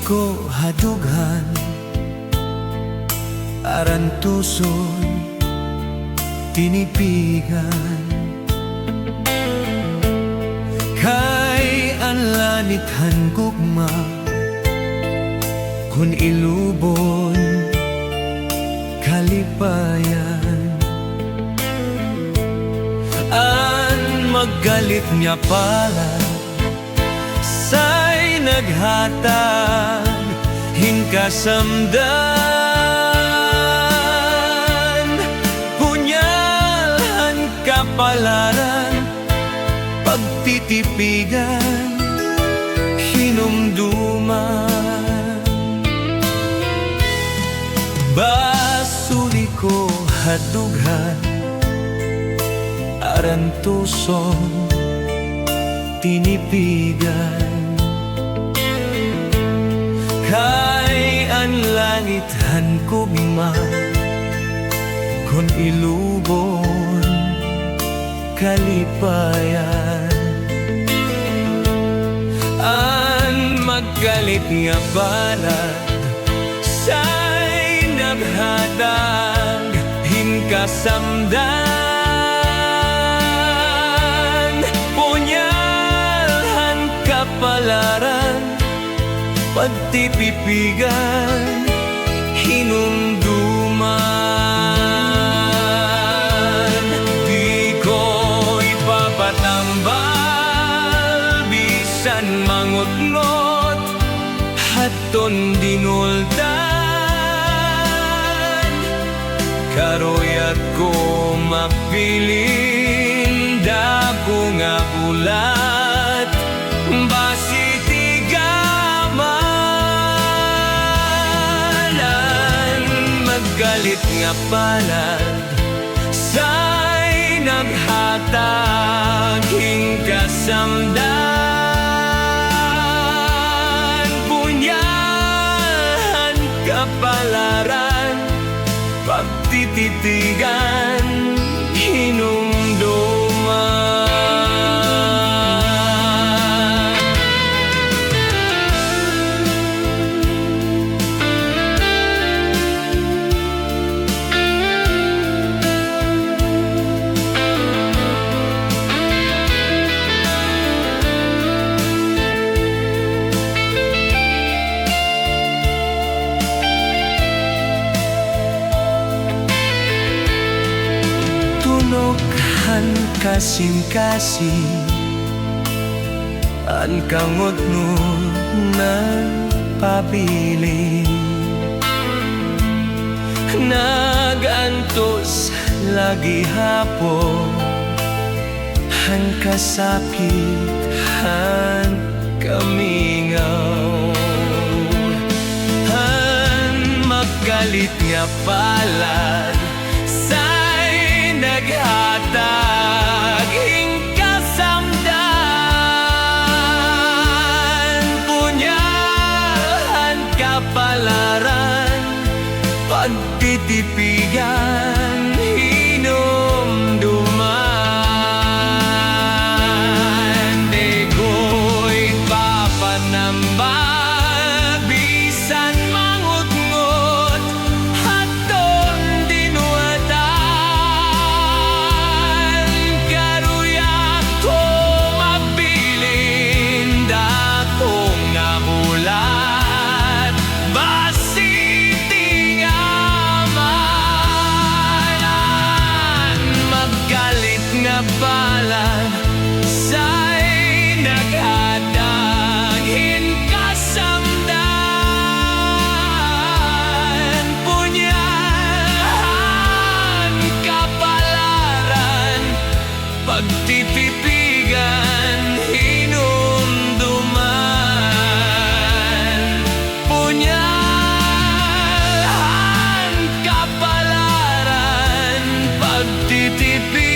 ko hadughan aran tuson tinipigan kay ang lanithan gugma kun ilubon kalipayan an maggalit niya pala say naghatag hinkasamdan punyalhan kapalaran pagtitipigan hinumduman basuli ko hadughan aran tuson tinipigan kay ang langithan kugma kun ilubon kalipayan ang maggalit nga balad say naghatag hinkasamdan punyalhan kapalaran pagtipipigan hinumduman di ko ipapatambal bisan mangutngot haton dinultan karoyat ko mapilin dako nga bulat basi galit nga palad say naghatag hinkasamdan punyahan kapalaran pagtititigan hinumduman han kasing-kasing ang kangutnod ng pabiling nagantos lagi hapon han kasapit han kamingaw han maggalit nga palad say naghatag hinkasamdan punyalhan kapalaran pagtitipigan hinumduman di ko'y papanambal bisan mangutngot haton dinuatan karuyak ko mabilin dako nga bulat basi tingaman maggalit nga balad say naghatag hinkasamdan punyahan kapalaran pagtitipigan hinumduman punyahan kapalaran pagtitipigan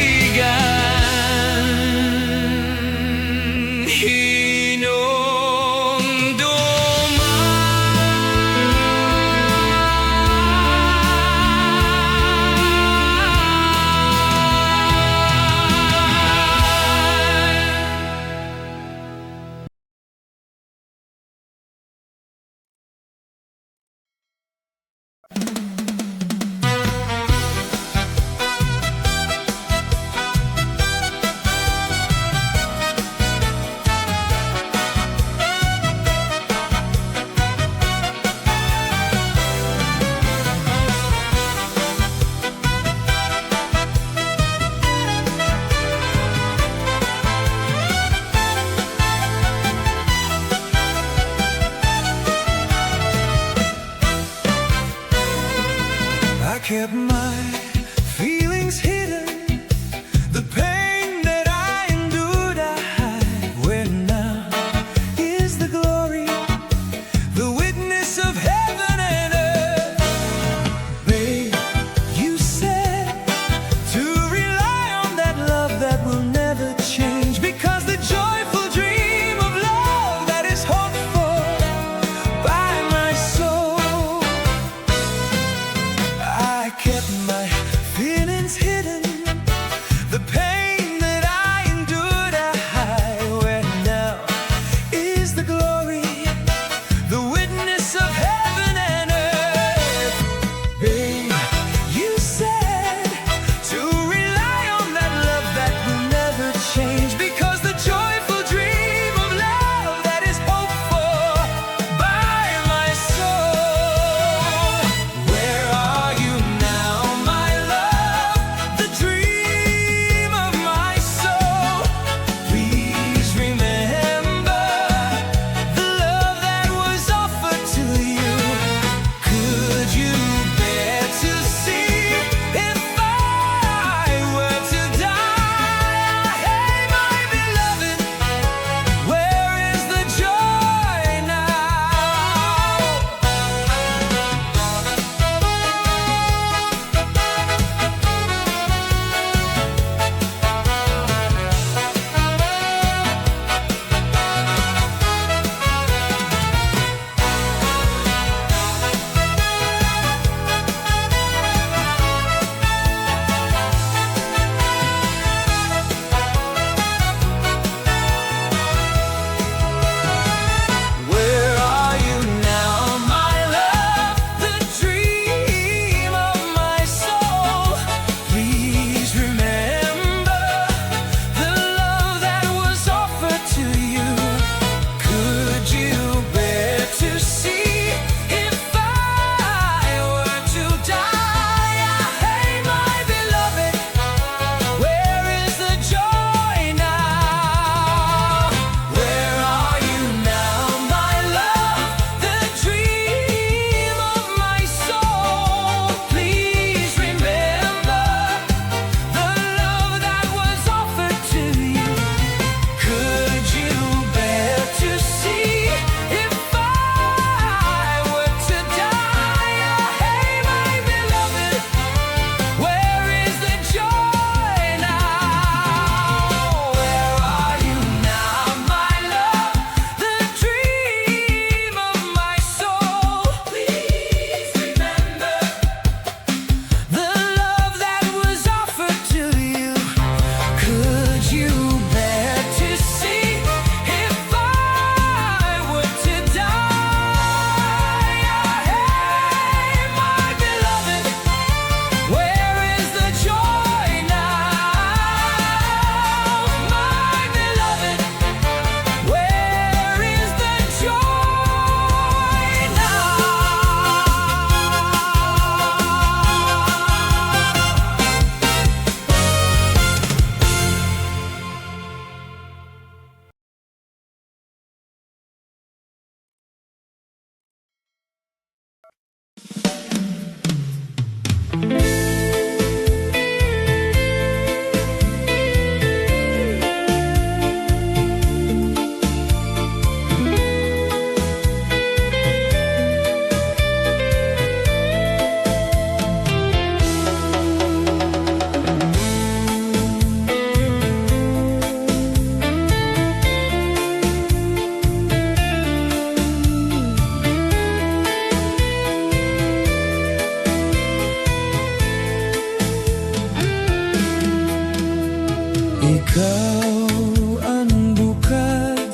Ikaw ang bukad,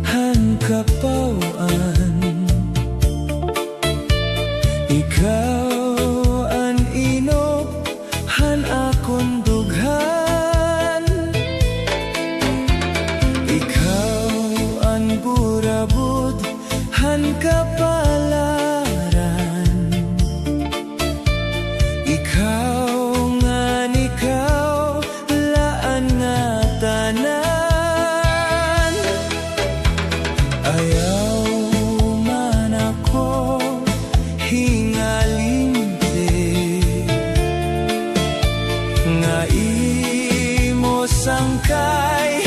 han kapauan. Ikaw ang inop, han akong dughan. Ikaw ang burabod, han kapalaran. Ikaw nga ikaw, laan nga tanan. Ayaw man ako hingalinte, nga imo sangkay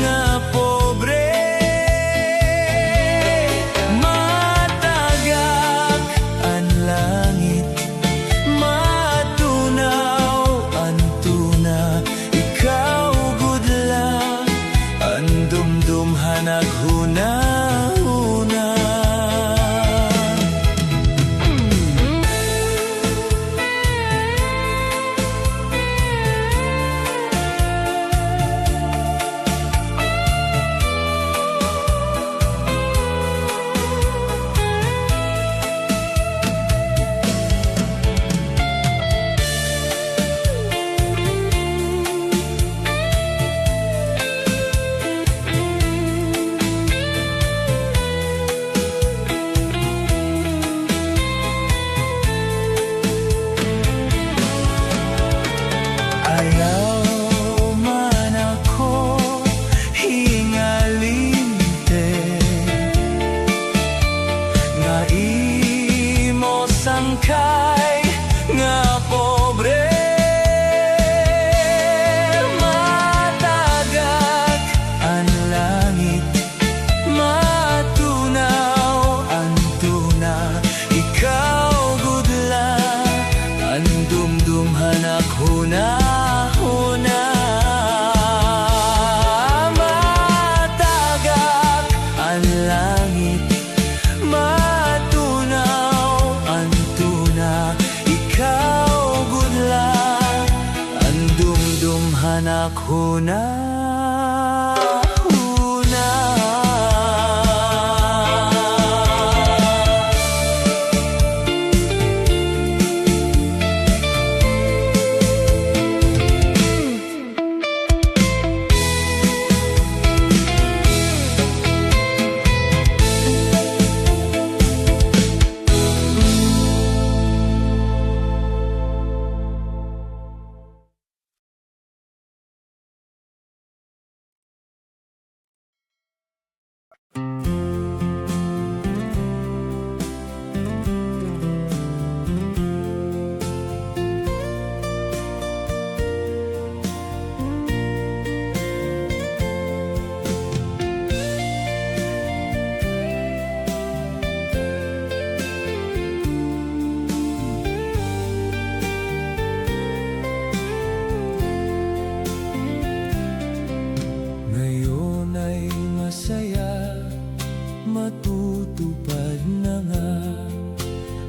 nga pobre. Matagak ang langit, matunaw ang tuna. Ikaw gud lang ang dumdumhan naghuna-huna. Ayaw man ako hingalinte, nga imo sangkay nga pobre. Matagak ang langit, matunaw ang tuna. Ikaw gud lang ang dumdumhan naghuna. Matagak ang langit, matunaw ang tuna. Ikaw gud lang ang dumdumhan naghuna-huna. Ngayon ay masaya, matutupad na nga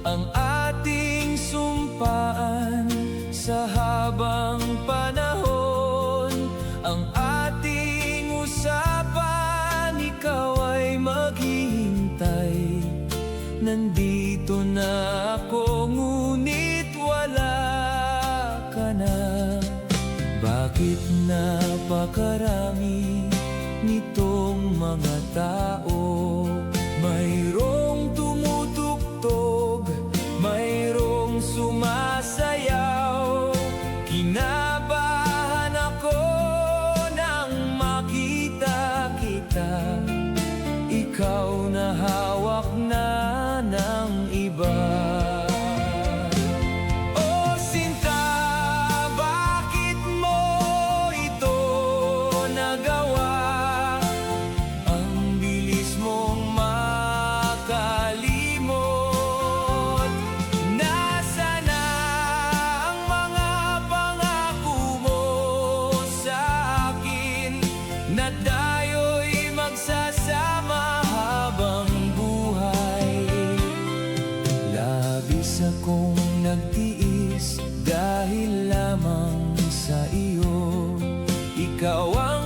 ang ating sumpaan. Sa habang panahon, ang ating usapan, ikaw ay maghihintay. Nandito na ako, ngunit wala ka na. Bakit napakarami nitong mga tao? Mayroong tumutugtog, mayroong sumasayaw. Kinabahan ako nang makita kita. Ikaw na hawak na ng iba. Akong nagtiis dahil lamang sa iyo. Ikaw ang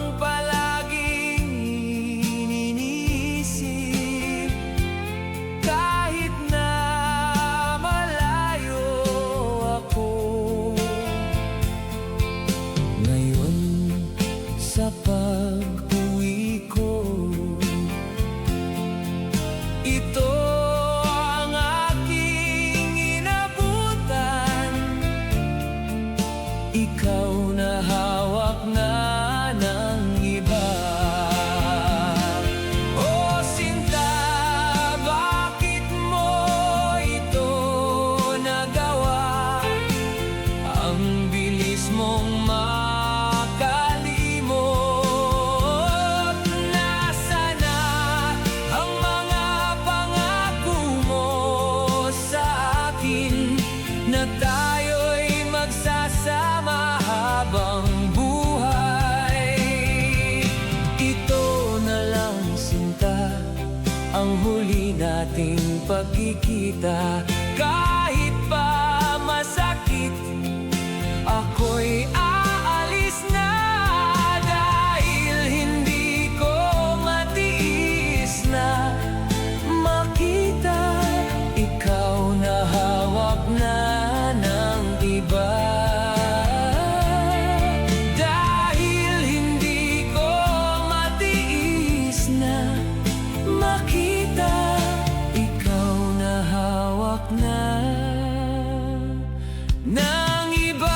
ating pagkikita. Kahit pa masakit, ako'y aalis na, dahil hindi ko matiis na makita ikaw na hawak na ng iba. Dahil hindi ko matiis na makita ikaw na hawak na ng iba.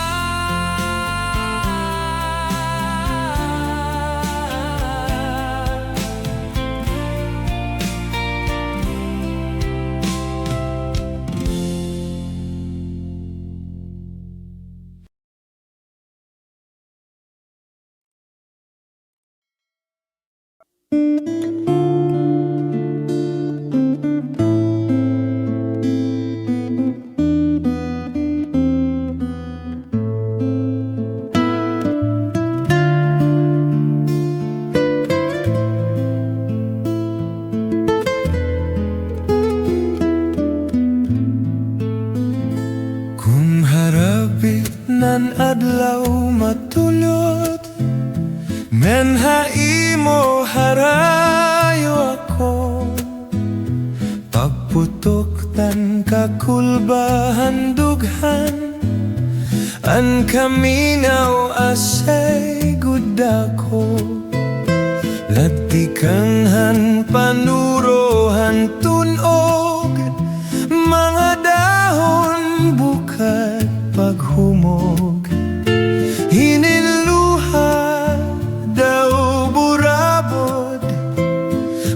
Kung harapit nan adlaw matulot, men haimo harayo ako. Pagputok tan kakulbahan dughan, an kaminaw asay gudako. Latikanghan panurohan tunog, mga dahon bukad paghumog. Hiniluha daw burabod,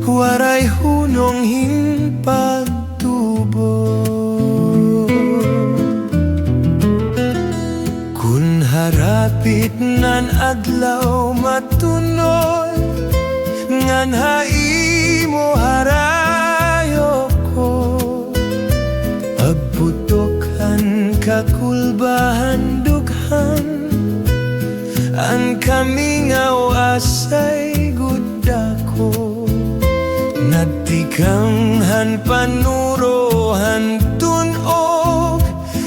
waray hunong hinpagtubod. Kun harapit nan adlaw matunod, ngan haimo harayo ko. Agputokan kakulbahan dughan, an kamingaw asay gudako. Natikanghan panurohan tunog,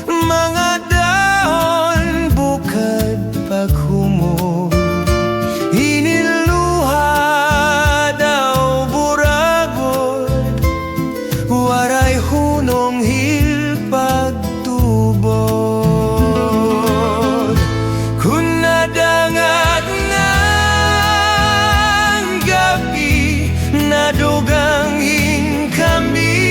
mga dahon bukad paghumog. Hiniluha daw buragod, waray hunong hilpagtubod. Kung nadangat ng gabi, nadugang kami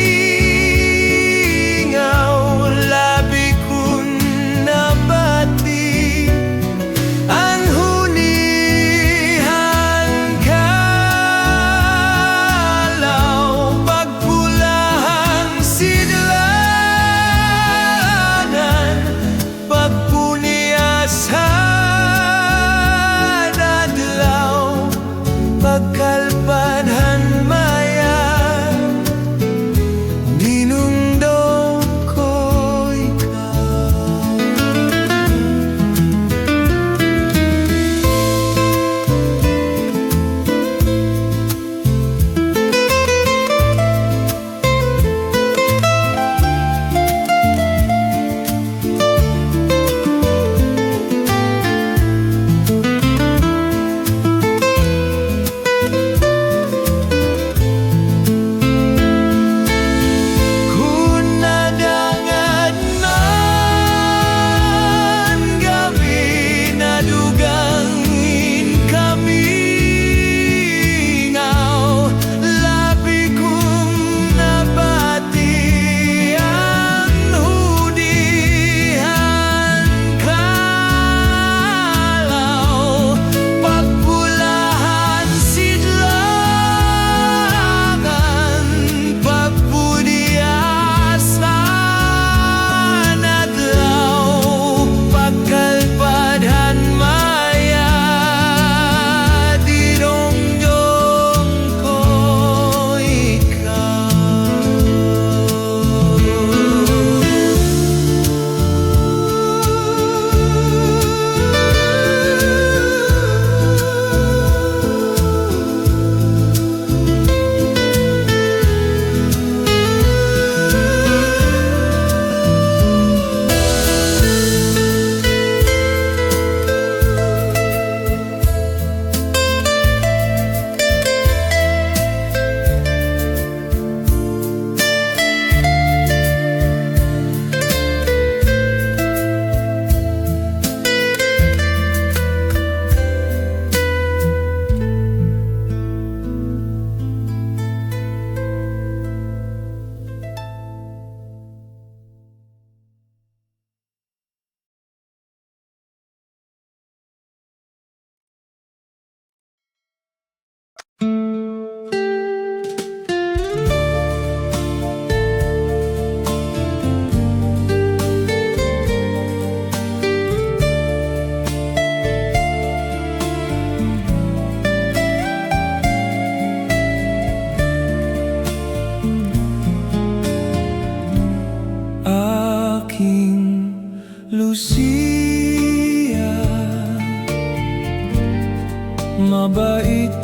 mabait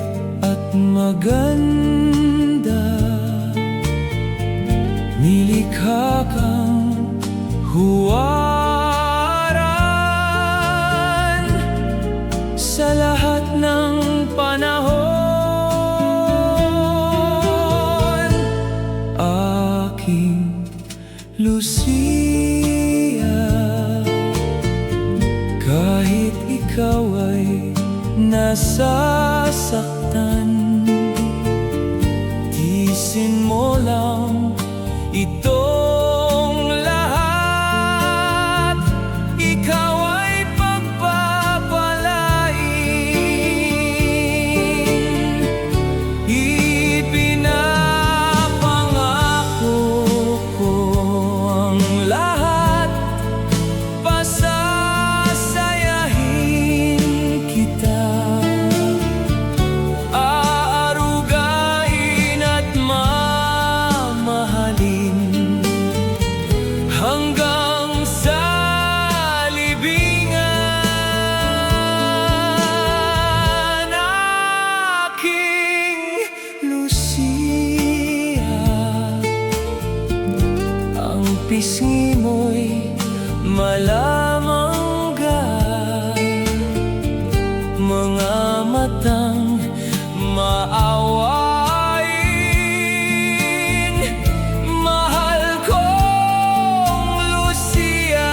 at maganda. Nilikha kang huwaran sa lahat ng panahon. Aking Lucia, kahit ikaw ay nasasaktan, tiisin mo lang itong lahat. Ikaw ay pagpapalain. Ipinapangako ko ang lahat, pasasayahin kita, aarugain at mamahalin hanggang sa libingan. Aking Lucia, ang pisngi mo'y malamangga, mga matang maawain. Mahal kong Lucia,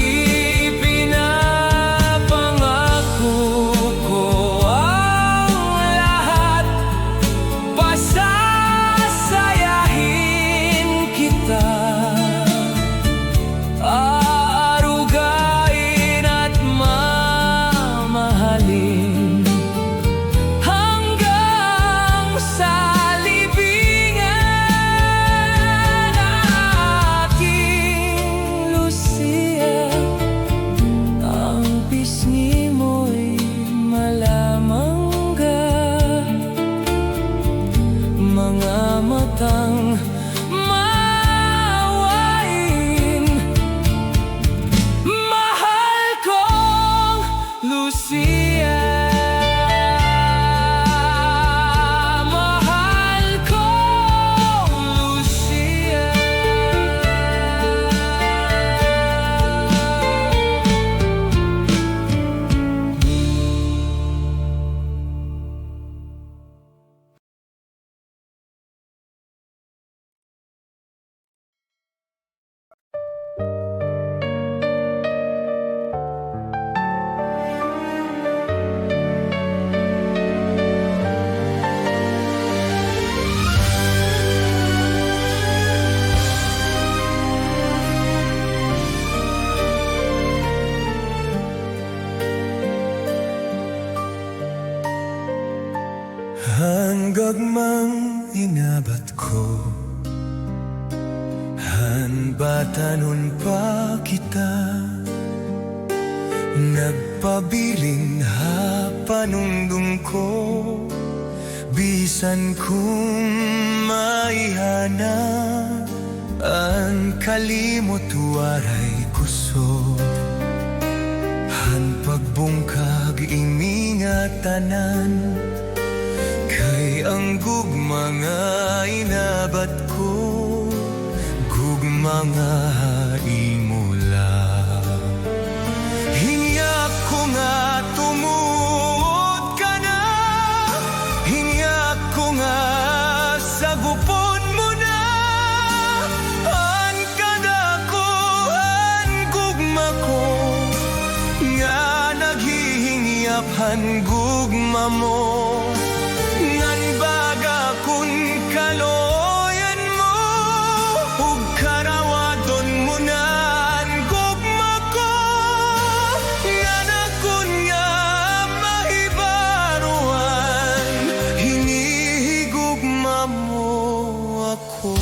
ipinapangako ko ang lahat, pasasayahin kita, aarugain at mamahalin hanggang sa libingan. Aking Lucia, ang pisngi mo'y malamangga, mga matang maawain. Mahal kong Lucia, mahal kong Lucia. Hanggagmang inabat ko, hanbatanon pa kita, nagpabiling hapanungdong ko, bisan kung maihanap ang kalimot waray kusog. Han pagbungkag imingatanan, kay ang gugma nga inabat ko, gugma nga imula. Hingyak ko nga tumuod ka na, hingyak ko nga sagupon mo na. An kadako, an gugma ko, nga naghihingyap-han gugma mo. Ngan baga kun kaloyan mo, ug karawadon mo na ang gugma ko. Nga nakun nga mahibaruan, hinihigugma mo ako.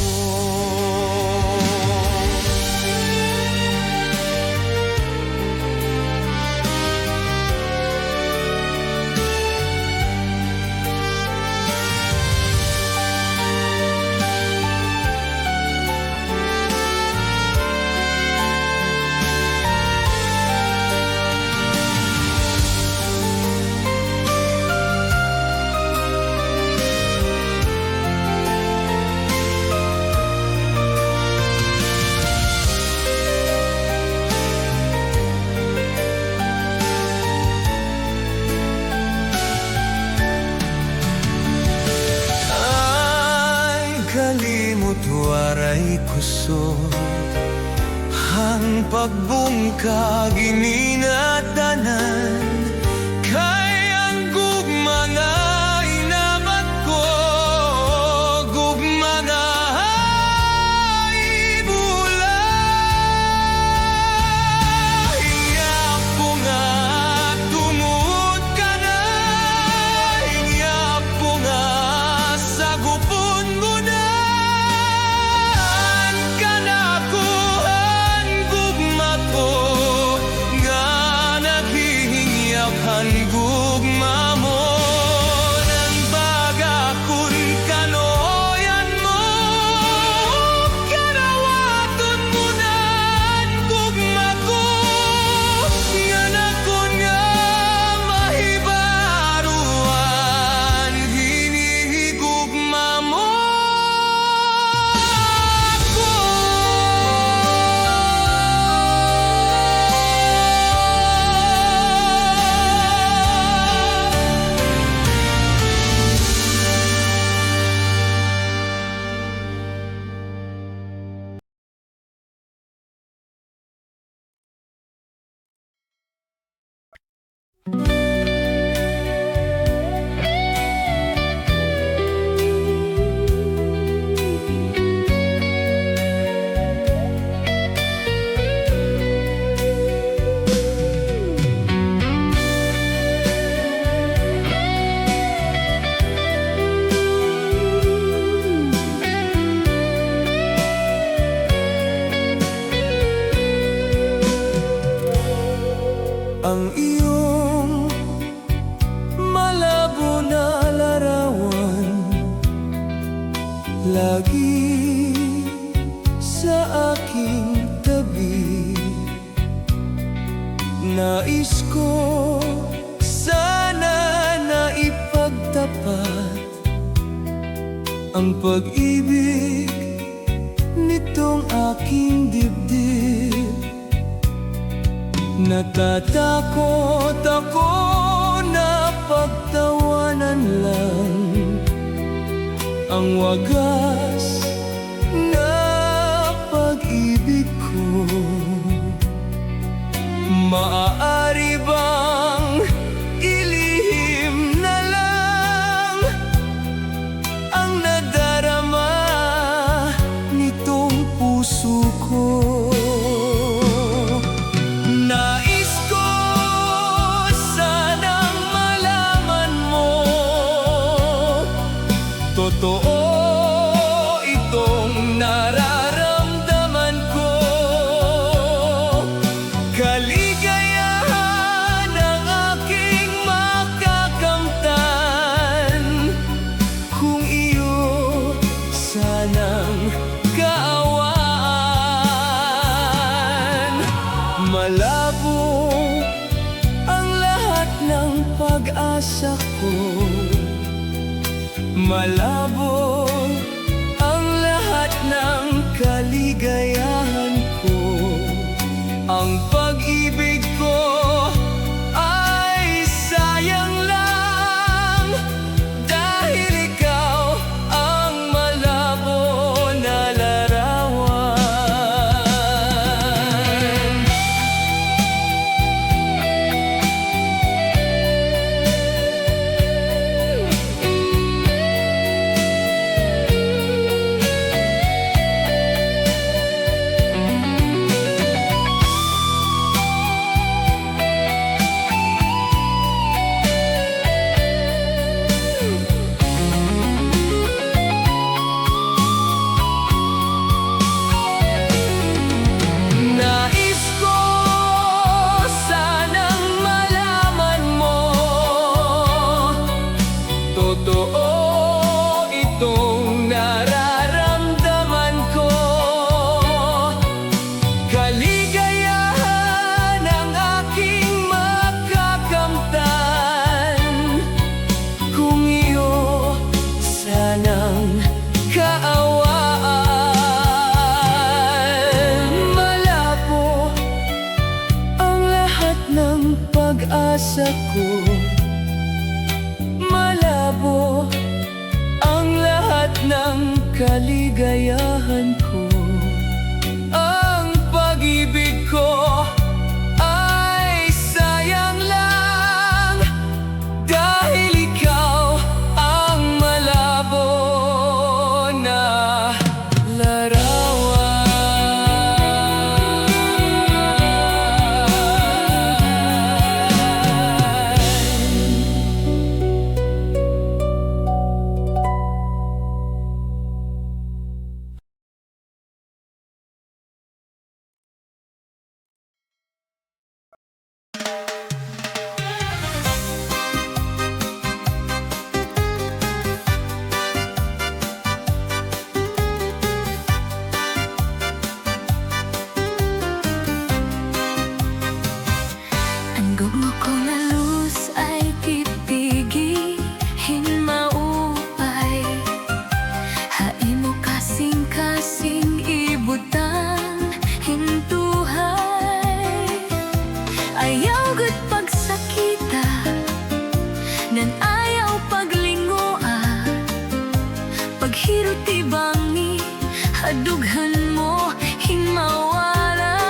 kusog. Ang pagbungkag ininatanan kay ang gugma nga inabat ko, gugma nga ibula. Iyak ko nga tungod ka na, iyak ko nga sagupon mo na. Ang gugma mo ng bagakon kanoyan mo, karawaton mo na ang gugma ko, nga nakon nga mahibaruan, hinihigugma mo ako. Ang iyong malabo na larawan lagi sa aking tabi. Nais ko sana na ipagtapat ang pag-ibig nitong aking dibdib. Natatakot ako na pagtawanan lang ang wagas na pag-ibig ko. Maaari bang ilihim na lang ang nadarama nitong puso ko? Nais ko sanang malaman mo, totoo itong nararamdaman ko. Kaligayahan ang aking makakamtan kung iyo sanang kaawaan. Malabo ang lahat ng pag-asa ko, malabo ang lahat ng kaligayahan ko. Ang pag-ibig ko ay sayang lang dahil ikaw ang malabo na larawan. Nais ko sanang malaman mo, totoo itong nararamdaman ko. Kaligayahan ang aking makakamtan kung iyo sanang kaawaan. Malabo ang lahat ng pag-asa ko, malabo ang lahat ng kaligayahan ko. Gugma ko nga luz ay tipigihin maupay. Hain mo kasing-kasing ibutang hintuhay. Ayaw gud pagsakita, nan ayaw paglingoa. Paghiro tibangi, hadughan mo himawala.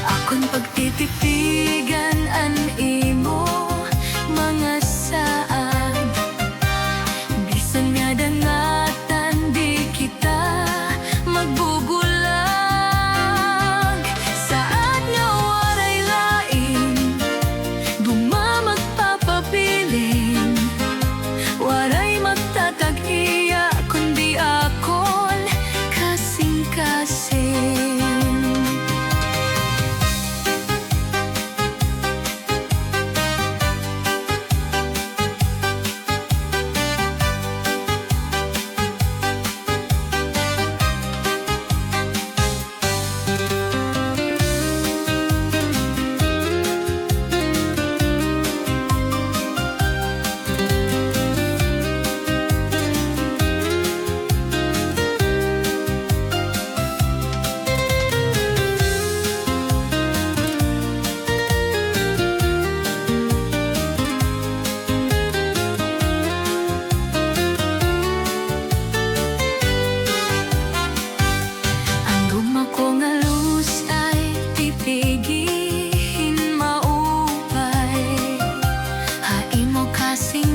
Akon pagtitipigan an imo mga saad. Bisan nga dangatan di kita magbubulag. Saad nga waray lain, gumamag papabilin. Waray magtatag-iya kundi akon kasing-kasing.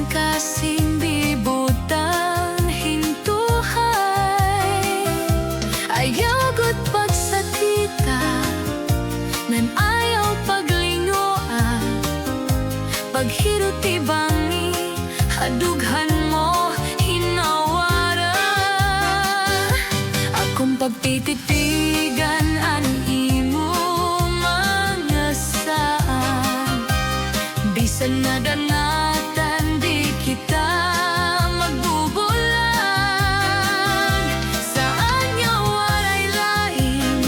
Kasing bibutang hintuhay. Ayaw gud pagsakita, nan ayaw paglingoa. Paghiro tibangi, hadughan mo hinawara. Akong pagtititigan an imo mga saan. Bisan na dangatan di kita magbubulag. Saan nga waray lain,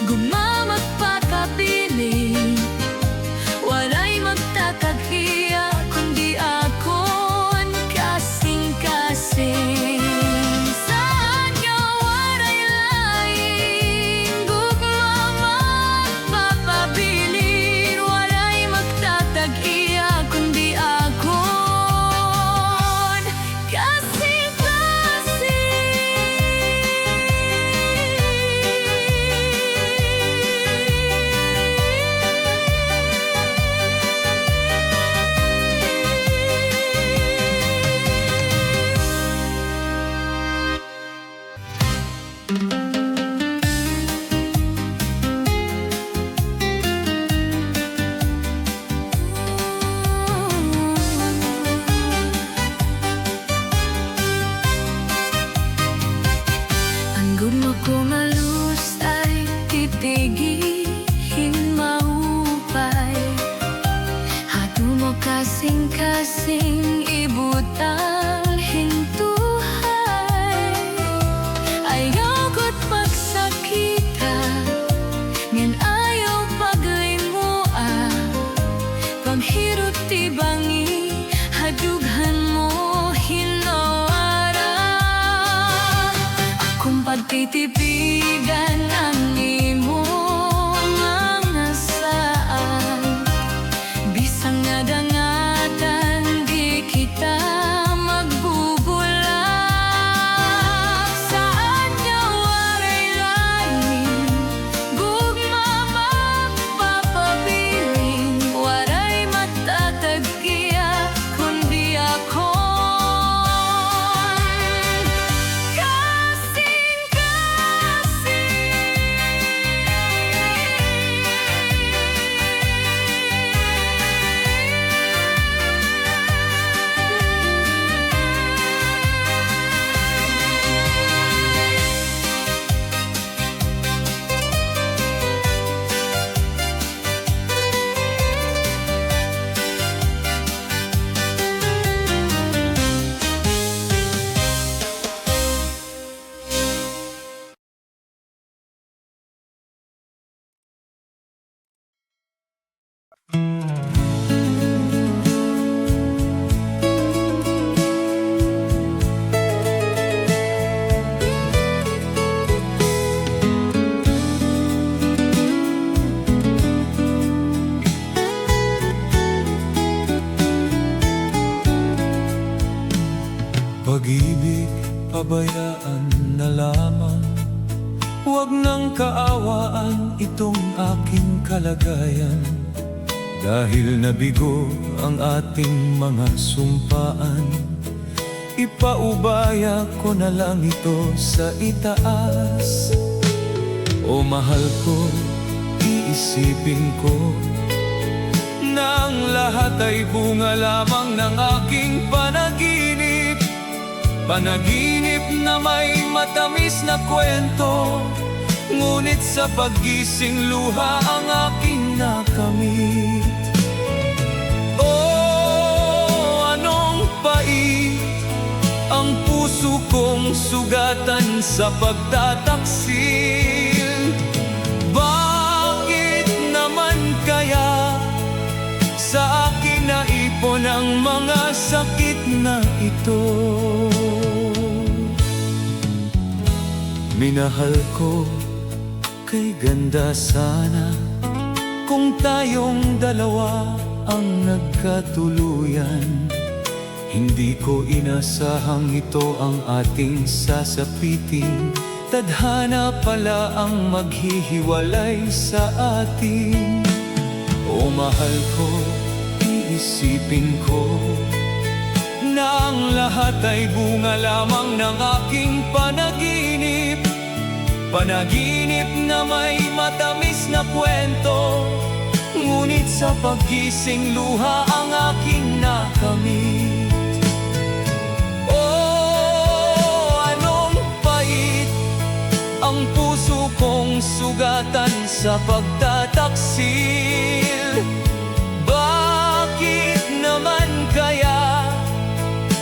gumamag papabilin. Waray magtataghiya kundi akon kasing-kasing. Saan nga waray lain, gumamag papabilin. Waray magtataghiya kundi akon kasing-kasing. Ang gugma ko nga luz ay titigihin maupay. Hatu mo kasing-kasing ibutang hintuhay. Ayaw gud pagsakita, ngan ayaw paglingoa. Paghiro tibangi, hadughan mo hinawara. Akong pagtitipigan ang imo mga saan. Bisang nga dangatan di kita magbubulag. Saan nga waray lain, gugmamag papabilin. Waray matatagkiya kundi akon kasing-kasing. pabayaan na lamang. Huwag nang kaawaan itong aking kalagayan, dahil nabigo ang ating mga sumpaan. Ipaubaya ko na lang ito sa itaas. O mahal ko, iisipin ko na ang lahat ay bunga lamang ng aking panaginip. Panaginip na may matamis na kwento, ngunit sa paggising luha ang aking nakamit. Oh, anong pait ang puso kong sugatan sa pagtataksil. Bakit naman kaya sa akin naipon ang mga sakit na ito? Minahal ko, kay ganda sana kung tayong dalawa ang nagkatuluyan. Hindi ko inasahang ito ang ating sasapitin. Tadhana pala ang maghihiwalay sa atin. O mahal ko, iisipin ko na ang lahat ay bunga lamang ng aking panaginip. Panaginip na may matamis na kwento, ngunit sa paggising luha ang aking nakamit. Oh, anong pait ang puso kong sugatan sa pagtataksil. Bakit naman kaya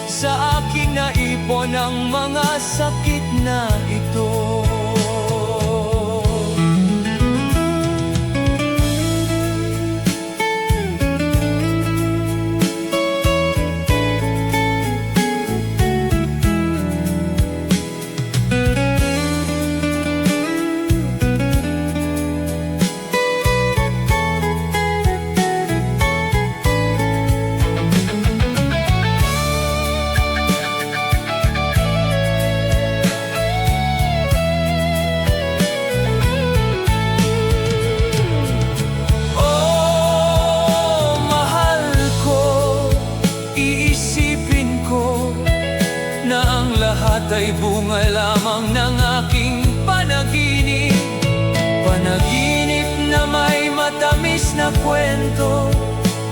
sa akin naipon ang mga sakit na ito? Ay bunga lamang ng aking panaginip. Panaginip na may matamis na kwento,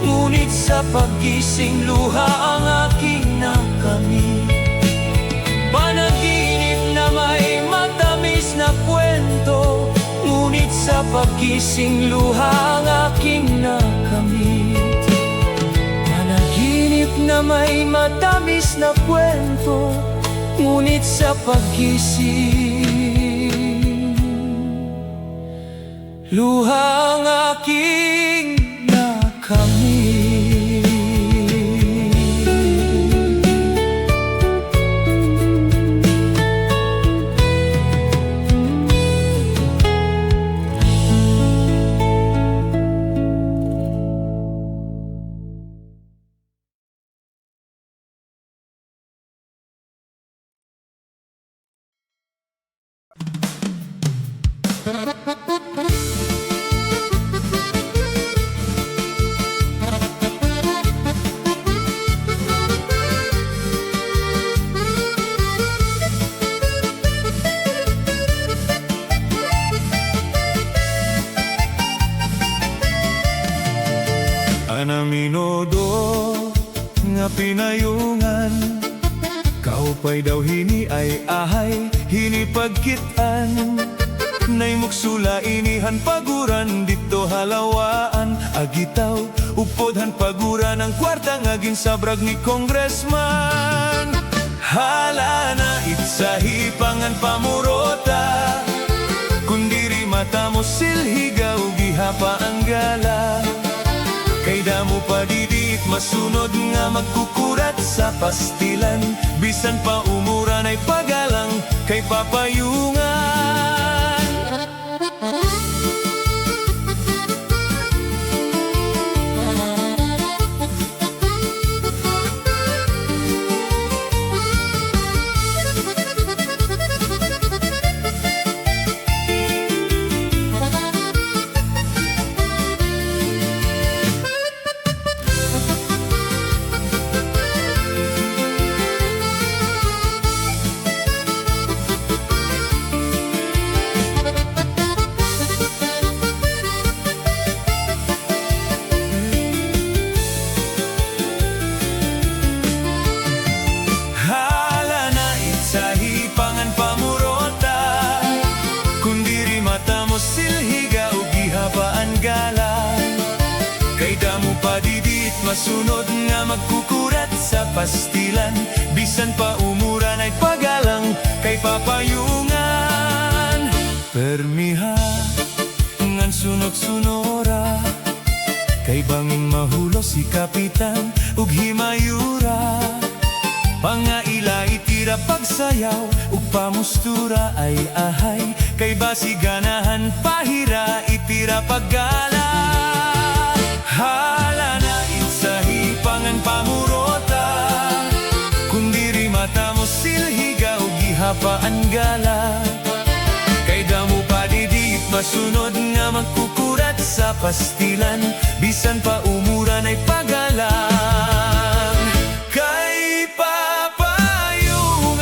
ngunit sa paggising luha ang aking nakamit. Panaginip na may matamis na kwento, ngunit sa paggising luha ang aking nakamit. Panaginip na may matamis na kwento, ngunit sa paggising luha ang aking nakamit. Anaminodo nga pinayungan, kaupay daw hini ay ahay, hini pagkitan. Nay muksula inihan paguran, dito halawaan, agitaw, upodhan paguran ang kwarta nga ginsabrag ni congressman. Hala na itsahi pangan pamurota, kundiri mata mo silhigaw gihapa ang gala. Kay damo padidiit masunod nga magkukurat sa pastilan, bisan pa umuran ay pagalang kay papayungan. Kay damo pa didit masunod nga magkukurat sa pastilan. Bisan pa umuran ay pagalang kay papayungan. Permiha ngan sunok-sunora, kay banging mahulo si kapitan ug himayura. Pangaila itira pagsayaw ug pamustura ay ahay, kay basi ganahan pahira itira paggala. Hala na insahi pangan pamurota, kundiri mata mo silhiga ug gihapaan gala. Kay damo pa didit masunod nga magkukurat sa pastilan. Bisan pa umuran ay pagalang kay papayungan.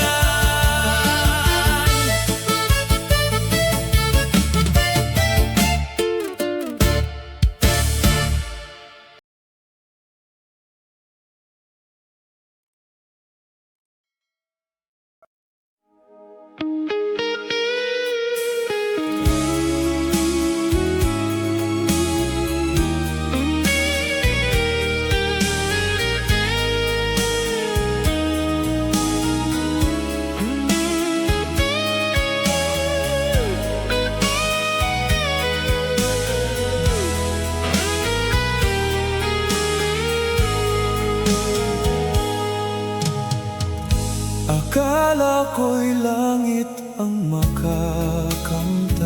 Akala ko'y langit ang makakamtan,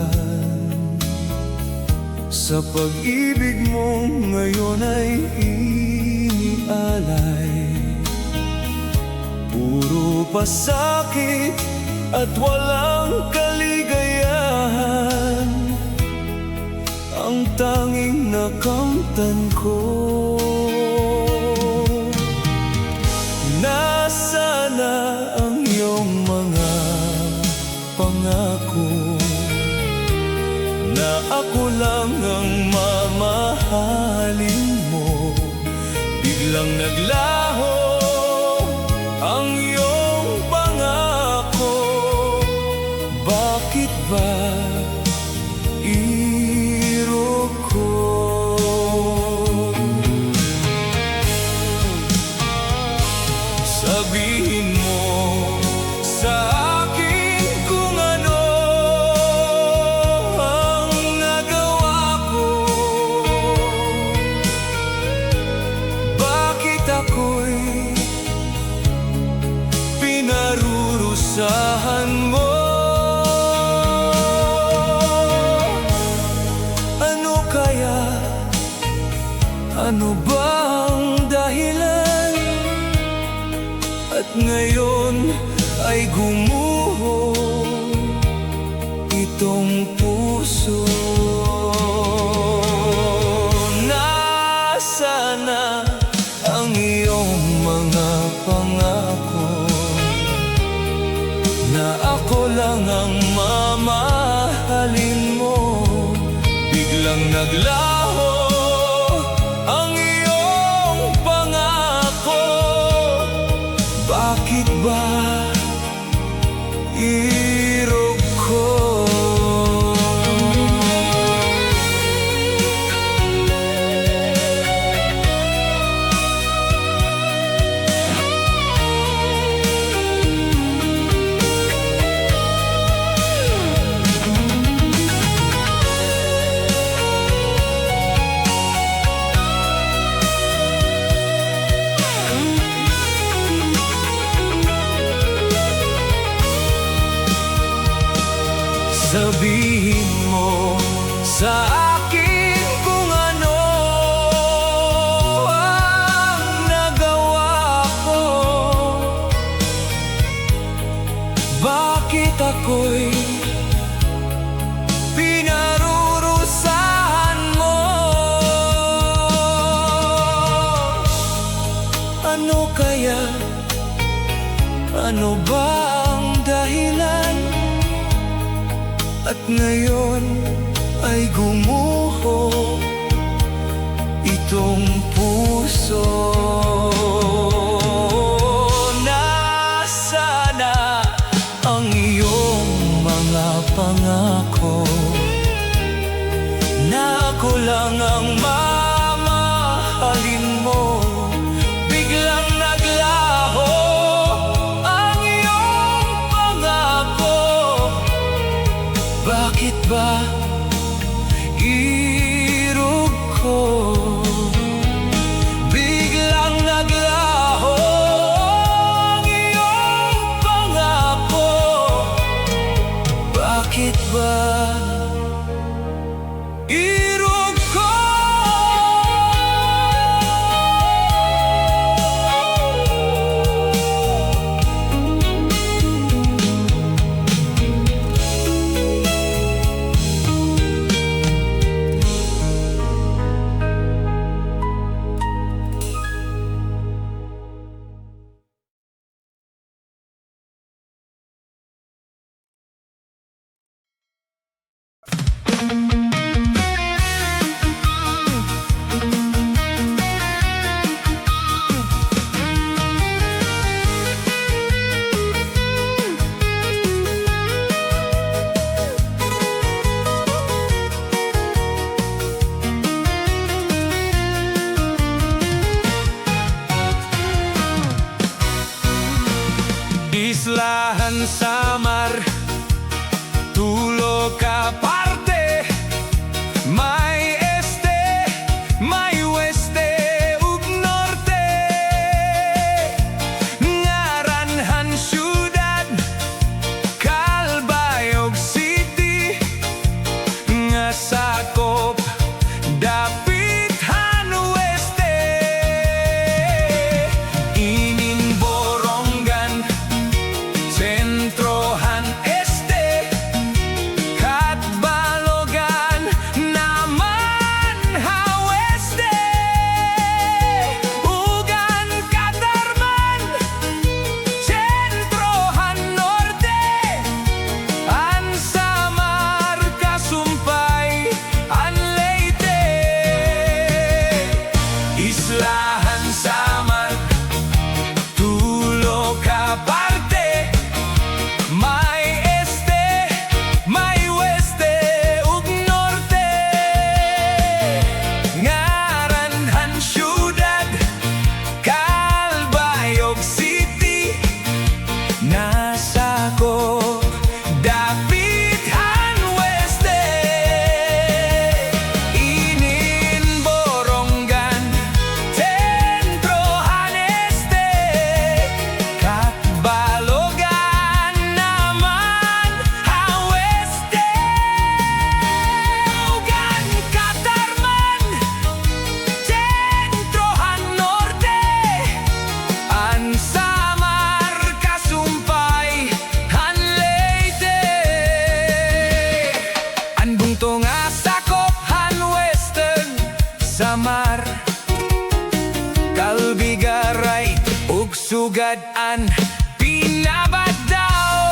sa pag-ibig mo ngayon ay inialay. Puro pasakit at walang kaligayahan ang tanging nakamtan ko. Nasana ang iyong mga pangako, na ako lang ang mamahalin mo. Biglang naglaho ang iyong pangako. Bakit ba iro ko? Sabihin mo sa akin kung ano ang nagawa ko. Bakit ako'y pinarurusahan mo? Ano kaya, ano ba ang dahilan? At ngayon ay gumuho itong puso. Nasana ang iyong mga pangako, na ako lang ang mamahalin mo. Biglang naglaho ang iyong pangako. Bakit ba iro ko? Sabihin mo sa akin kung ano ang nagawa ko. Bakit ako'y pinarurusahan mo? Ano kaya, ano ba ang dahilan? At ngayon ay gumuho itong puso. Nasana ang iyong mga pangako, na ako lang ang mamahalin samar, kalbigaray ug sugadan pinabadaw.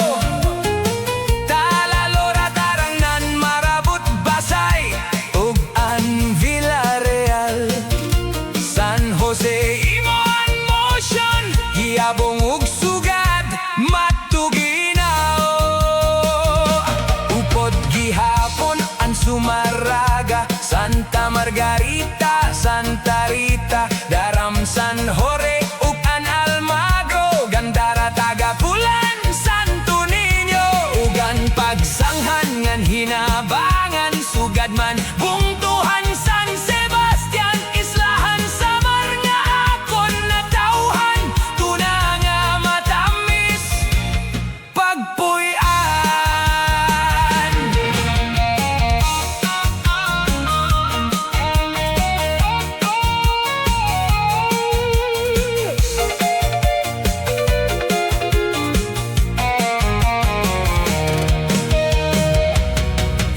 Talalora tarangnan marabot basay ug an Villarreal, San Jose imoan motion giabong ug sugad matuginaw. Upod gihapon ang Sumaraga, Santa Margarita, Santa Rita, Daram, San Jorge ug an Almagro, Gandara, Tagapulan, Santo Niño ug an pagsanghan ngan hinabangan sugad man bungtuhan San Sebastian, Islahan, Samar nga akon natawhan, tuna nga matamis pagpuy-an.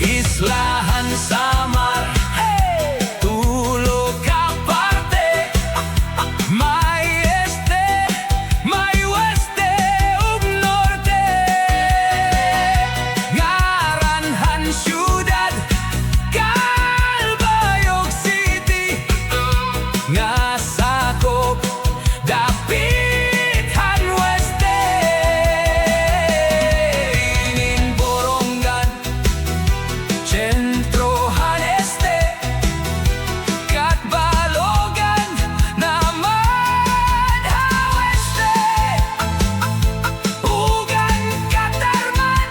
Islahan, Samar, tulog aparte, may este, may weste ug norte. Ngaranhan syudad, Calbayog City, nga sakop dapithan weste. Inin Borongan, Sentrohan Este, Katbalogan naman haweste. Ugan Katarman,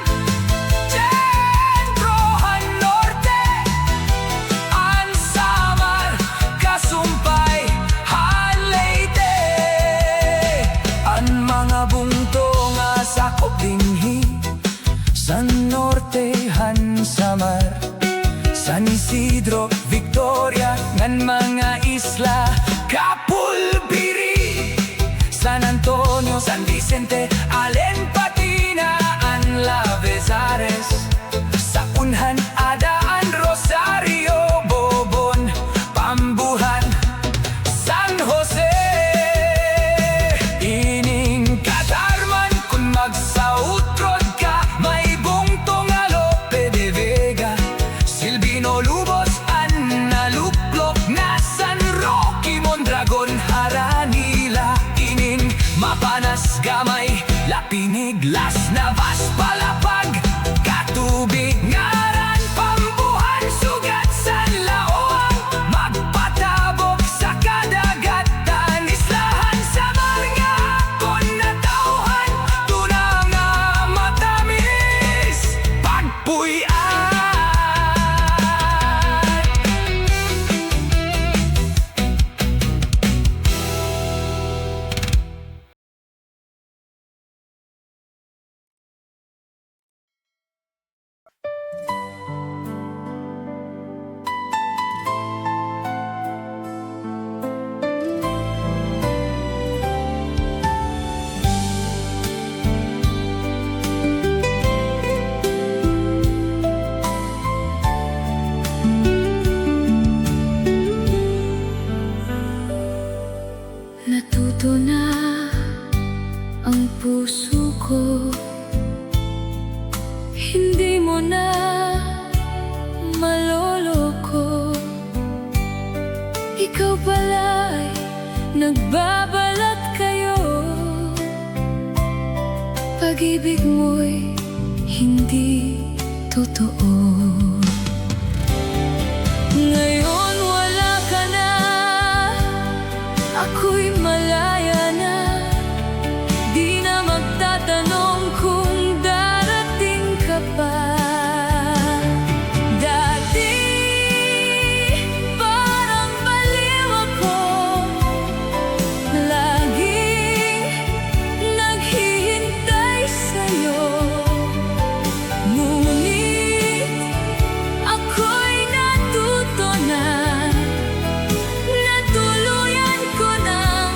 Sentrohan Norte, ang Samar, Kasumpay, Leyte. Ang mga bungto nga sakop dinhi, San Norte, Han Samar, San Isidro, Victoria, ngan mga isla, Capulbiri, San Antonio, San Vicente, Alen Patina, Anla Bezares, sa Unhan, Adaan, Rosario, Bobon, Pambuhan, San Jose. Ining Katarman kung magsautrod ka, may bungto nga Lope de Vega, Silvino Lubos, Anna Luplok, na San Roque, Mondragon, Aranila. Inin Mapanas, Gamay, Lapinig, Las Navas, Palapag, Katubig, Ngaran, Pambuhan, Sugat, San Laoang, magpatabok sa kadagatan. Islahan, Samar nga akon natawhan, tuna nga matamis pagpuy-an. Natuto na ang puso ko, hindi mo na maloloko. Ikaw pala'y nagbabalat kayo, pag-ibig mo'y hindi totoo. Ngayon wala ka na, ako'y malaya na, di na magtatanong kung darating ka pa. Dati parang baliw ako, laging naghihintay sa'yo. Ngunit ako'y natuto na, natuluyan ko na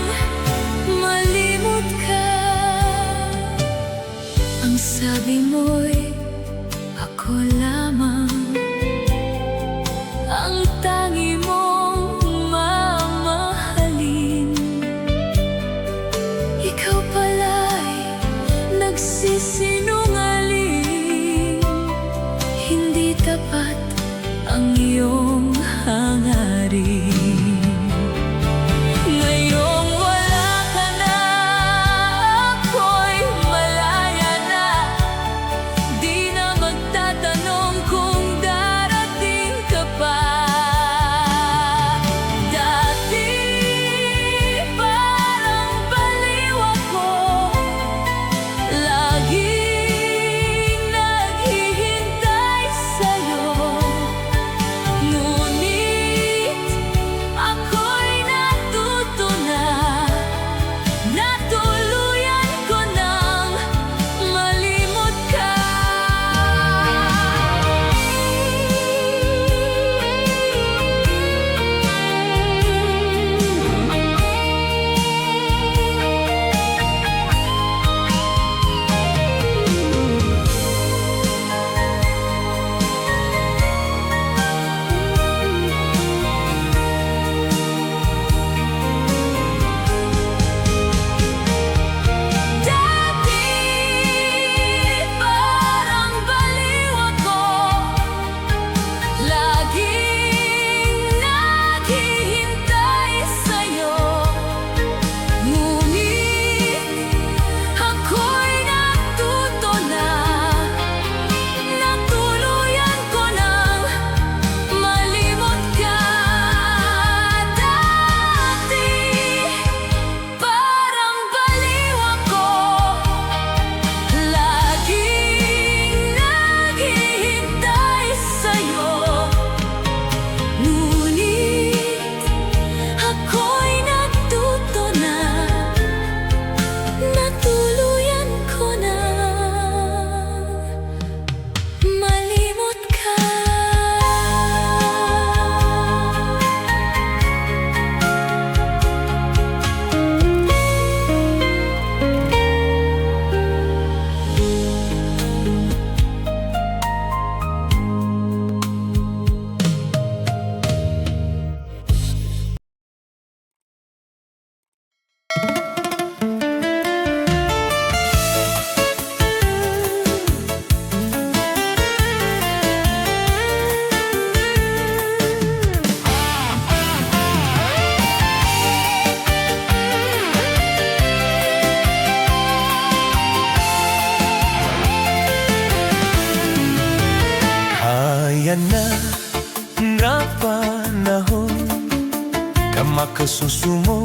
Kamakasusumo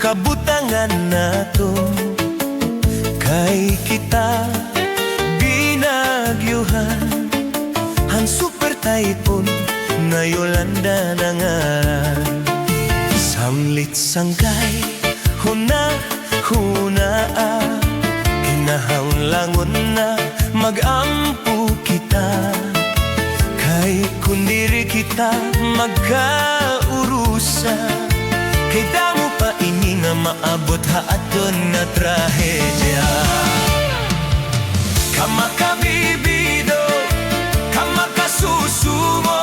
kabutangan nato kay kita binagyuhan han super typhoon na Yolanda nangaran samlit sangkay hunaa kinahanglangon na magampo kita kay kundiri kita magkaurusa kay damo pa ini nga maabot haadton na trahedya kamakabibido kamakasusumo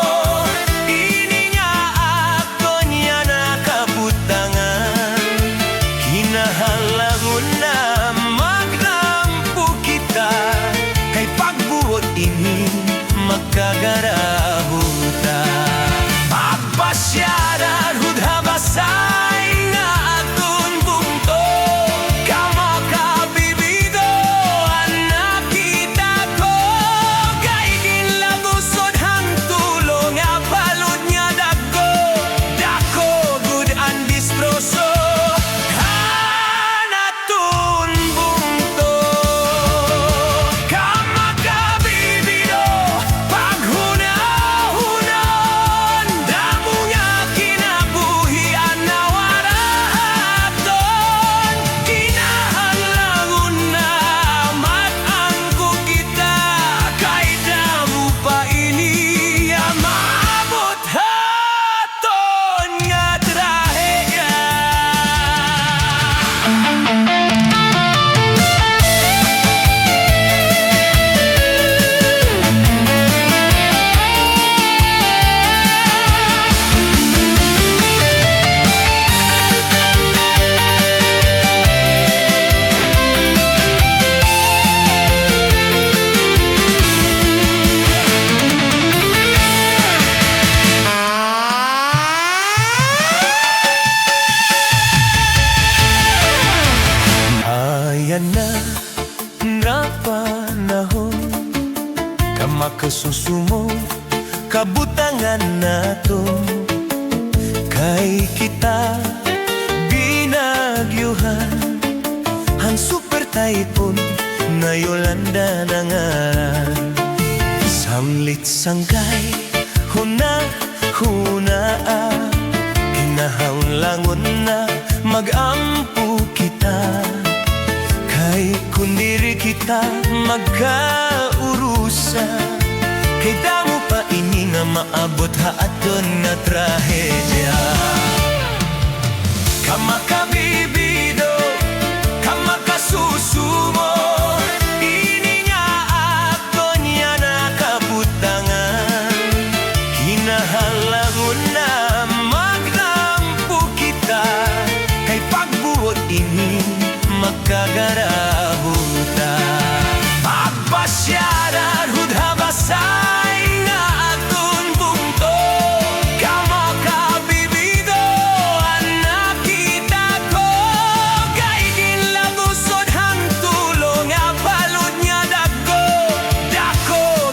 ini nga akton niya nakabutangan kinahanglangon na maglampo kita kay pagbuot ini magkagarahuta pagpasyaran hudhabasay nga atun bungto kamakabibido anak kita ko kay ginlabusod hang tulong nga balod niya dako good and distroso hanatun bungto kamakabibido paghunahunon damo nga kinabuhian na waraton kinahanglangon na matangko kita kay damo pa ini maabot haton nga trahedya ayan na nga panahon kamakasusumo kabutangan nato kay kita binagyuhan han super typhoon na Yolanda nangaran samlit sangkay hunaa kinahanglangon na magampo kita kay kundiri kita magkaurusa kay damo pa ini nga maabot haadton na trahedya kamakabibido kamakasusumo ini nga akton niya nakabutangan kinahanglangon na maglampo kita kay pagbuot ini magkagarahuta pagpasyaran hudhabasay nga atun bungto kamakabibido anak kita ko kay ginlabusod hang tulong nga balod niya dako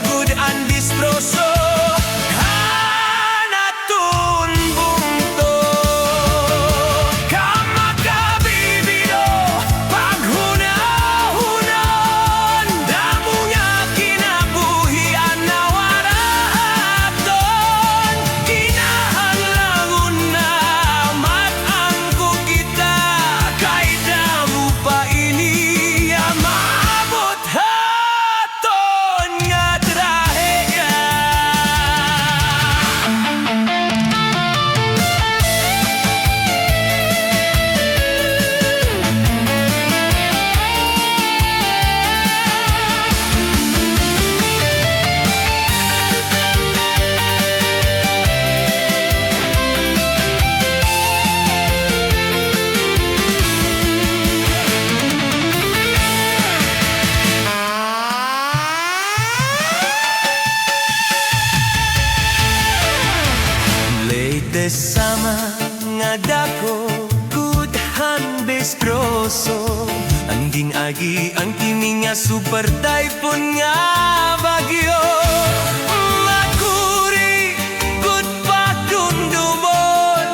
good and distroso hanatun bungto kamakabibido paghunahunon damo nga kinabuhian na waraton kinahanglangon na matangko kita kay damo pa ini maabot haton nga trahedya latest sama nga dako good hand destroso anding agi ang kini nga super typhoon nga bagyo makuri good pagdumdumon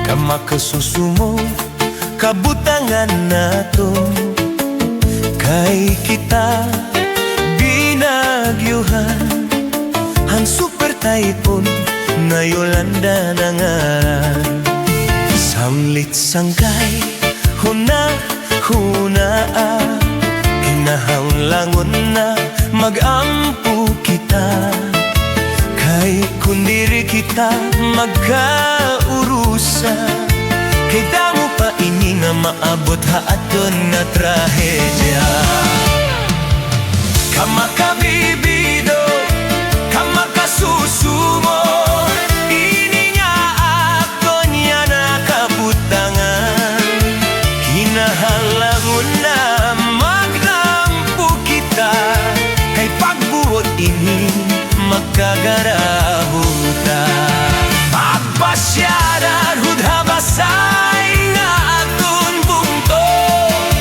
Kamakasusumo kabutangan nato kay kita binagyuhan ang super typhoon na Yolanda na ngaran. Samlit sangkay huna-hunaa, kinahanglangon na magampo kita kay kundiri kita magkaurusa, kay damo pa ini nga maabot haadton na trahedya. Kamakabibido, kamakasusumo, ini nga akton niya nakabutangan. Kinahanglangon na maglampo kita, kay pagbuot ini magkagarahuta. Pagpasyaran hudhabasay nga atun bungto,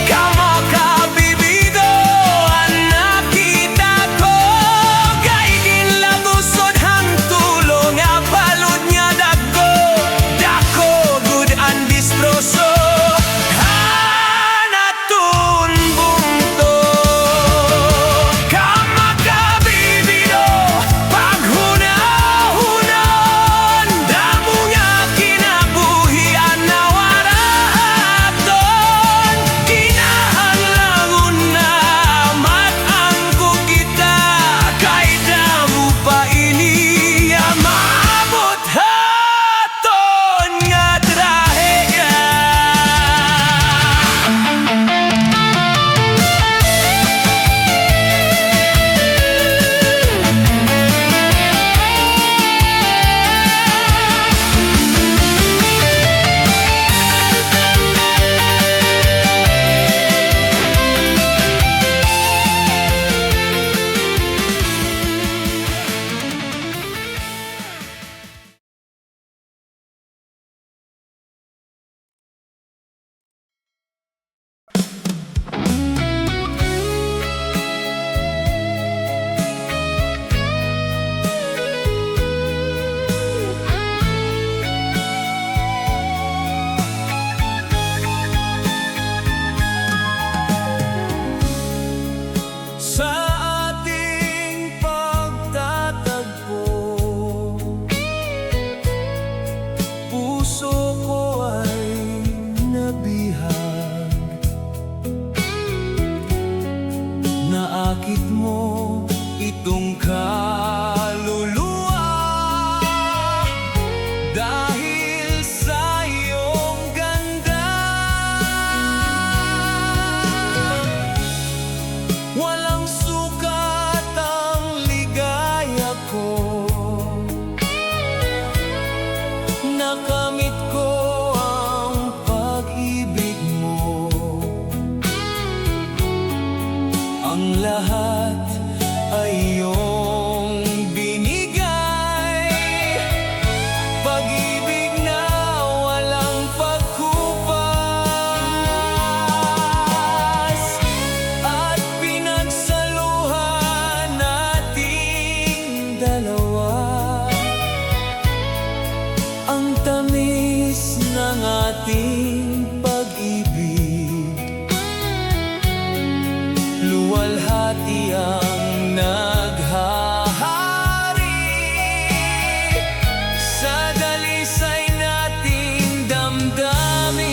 kamakabibido ang nakita ko. Kay ginlabusod hang tulong nga balod niya dako, dako good and distroso hanatun bungto. Kamakabibido paghuna-hunon, damo nga kinabuhian na waraton. Kinahanglangon na matangko kita, kay damo pa ini maabot haton nga trahedya. Sa ating pagtatagpo, puso ko ay nabihag. Naakit mo itong kaluluwa dahil sa iyong ganda. Walang sukat ang ligaya ko, nakamit ko ang pag-ibig mo. Ang lahat ay iyong binigay, pag-ibig na walang pagkupas, at pinagsaluhan nating dalawa ang tamis ng ating pag-ibig. Luwalhati ang naghahari sa dalisay nating damdamin.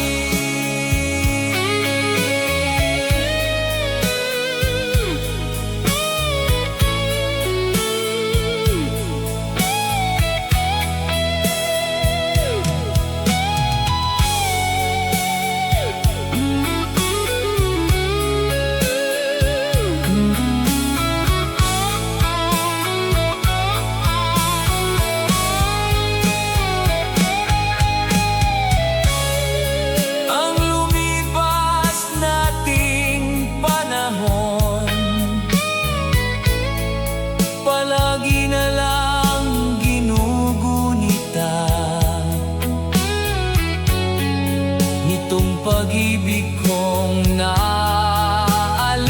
pag-ibig kong naalipin.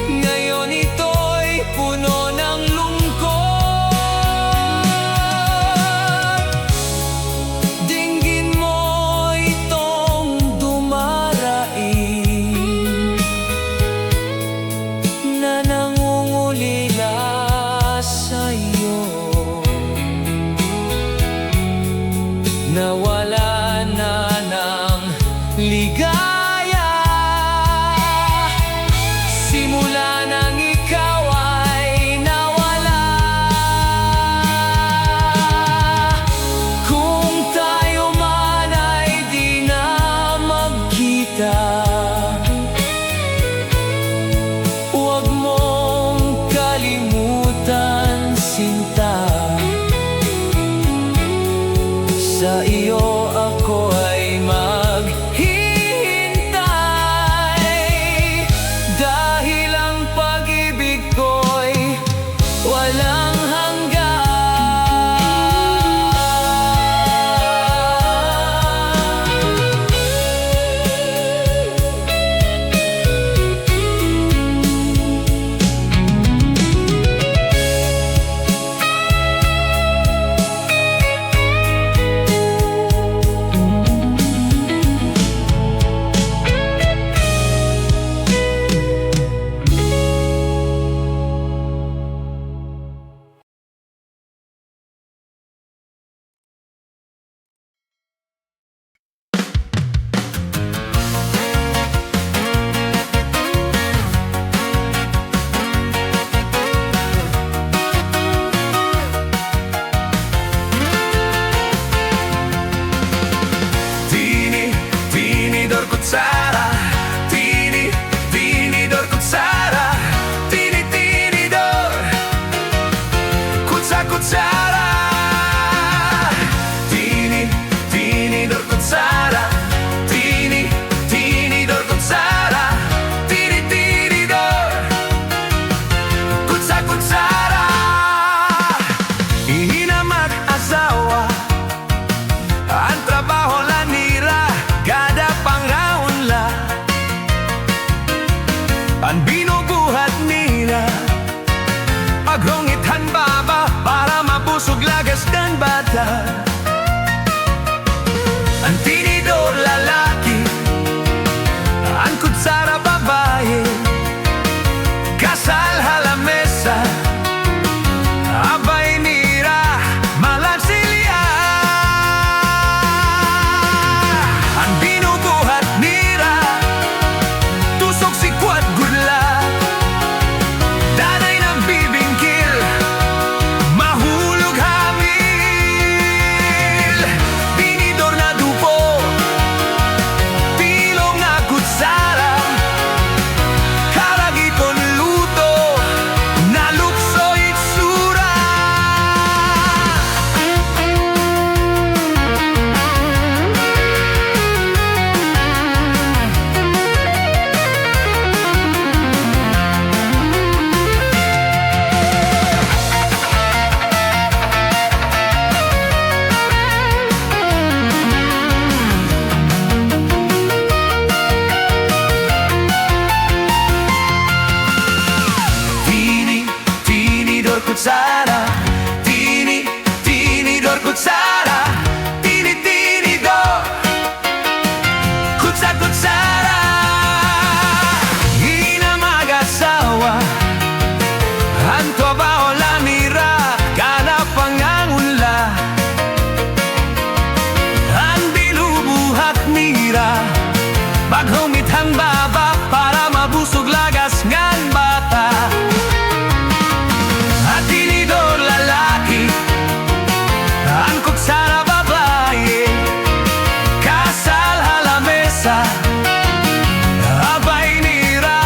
Ngayon ito'y puno ng lungkot. nawala na ng ligaya. Simula nang ikaw ay nawala. Kung tayo man ay di na magkita, huwag mong kalimutan, sinta. Sa iyo ako ay maghihintay, dahil ang pag-ibig ko'y walang kutsara, tini, tinidor, kutsara, tini, tinidor, kutsara, tini, tinidor, kutsara, tini, tinidor, kutsara, tini, tinidor, kutsara. Ihina mag-asawa, ang trabaho lanira, kada pangaon la, ang binubuhat nila, paghungithan baba para mabusog lagas ng bata. Ang tinidor lalaki, ang kutsara babae, kasal halamesa, abay nira, malansilya. Ang binubuhat nira, tusok si kwat gudla, danay ng bibingkil, mahulog hamil. Tinidor na dupo, tilong na kutsara, karagiton luto, nalukso itsura. Tini, tinidor, kutsara, tini, tinidor, kutsara, tini, tinidor, kutsara. Hina mag-asawa, ang trabaho lanira, kada pangangunla, ang binubuhat nira, paghumithang baba para mabusog lagas ngan bata. At tinidor lalaki, ang kutsara babae, kasal halamesa, abay nira,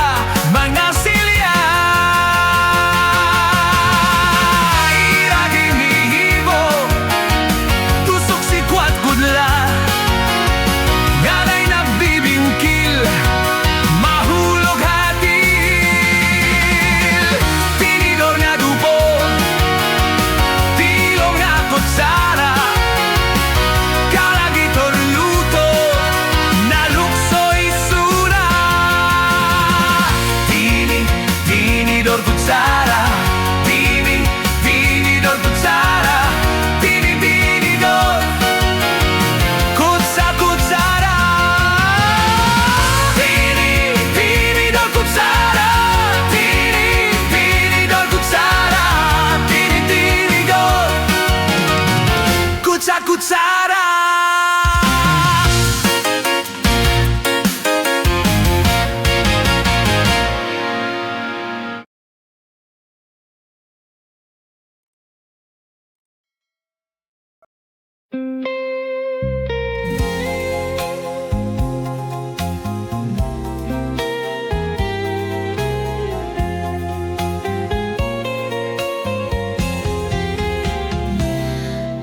mga silya. Iraging hihibo, tusok si kwat gudla, ganay nagbibingkil, mahulog hatil. Tinidor na dupo, tilong na kutsara, kalagiton luto, nalukso isura. Tini, tinidor, kutsara, tini, tinidor, kutsara, tini, tinidor, kutsara. Tini, tinidor, kutsara, tini, tinidor, kutsara, tini, tinidor, kutsara.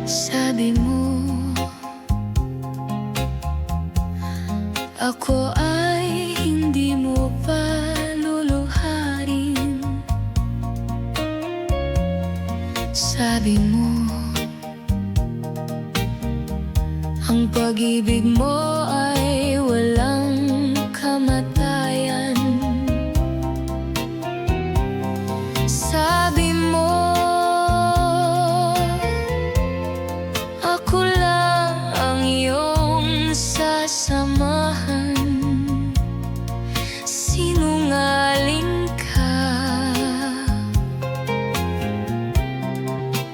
Sabi mo, ako ay hindi mo pa luluharin. Sabi mo, ang pag-ibig mo ay walang kamatayan. Sabi mo, ako lang ang iyong sasamahan. Sinungaling ka,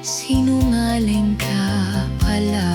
sinungaling ka pala.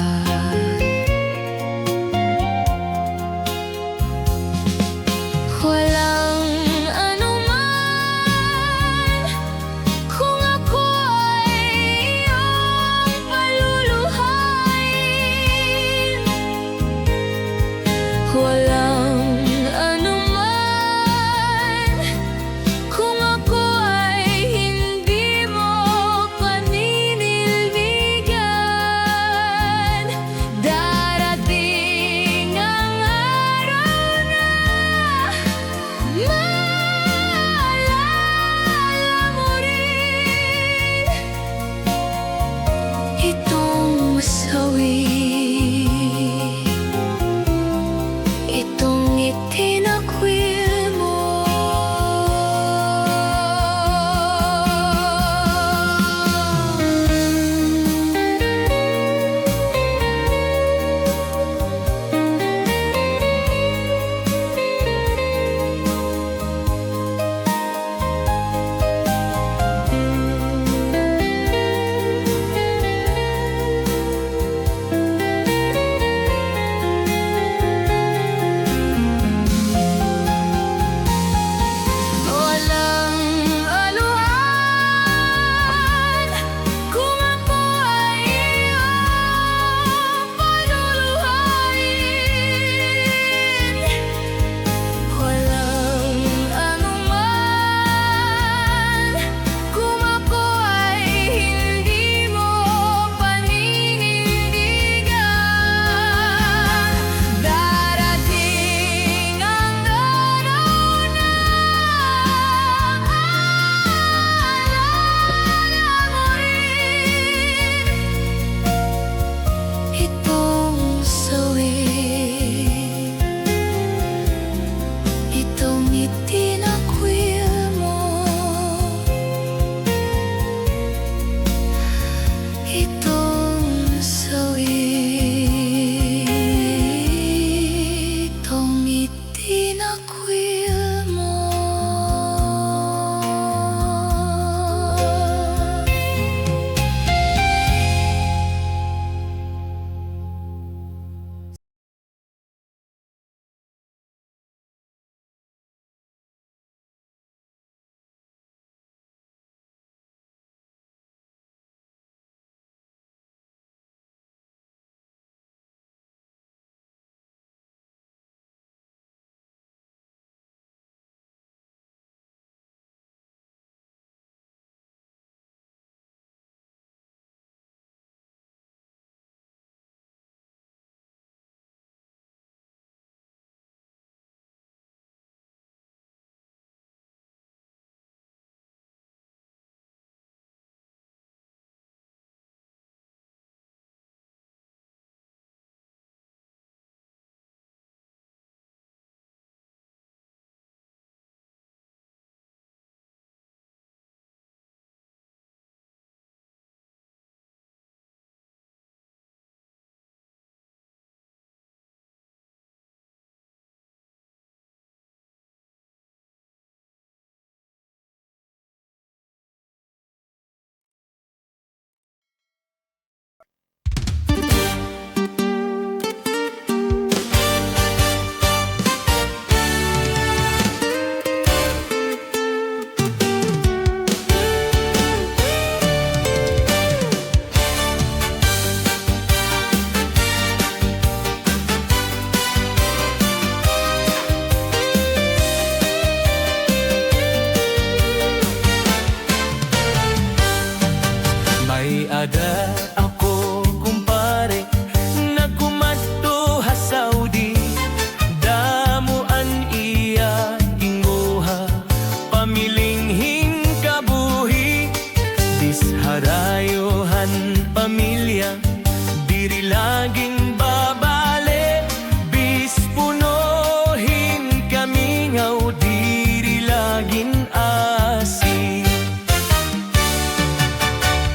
diri laging babale. Bis punohin kami ngaw, diri laging asi.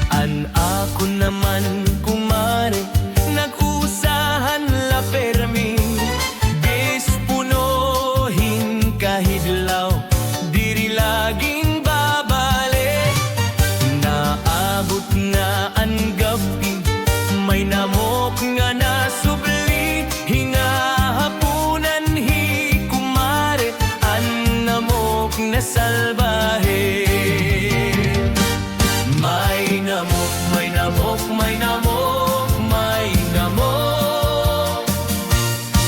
An ako naman kumare, nag-usahan la permi. Bis punohin kahidlaw, diri laging babale. Naabot na ang gabi, may namok nga nasubli. Hingahapunan hi kumare, ang namok na salbahe. May namok, may namok, may namok, may namok.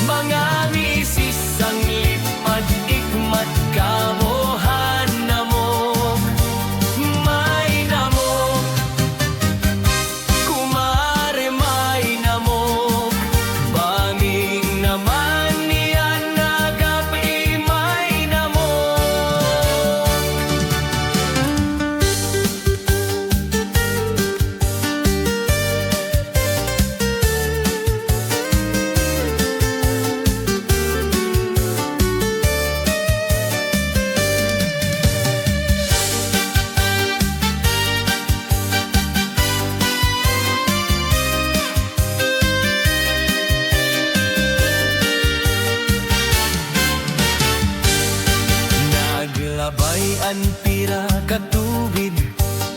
Mga misis ang lipad, ikmat kamohan namok. May namok, kumare may namok. Banging naman niyan nagapi may namok. Naglabay ang pira katubid,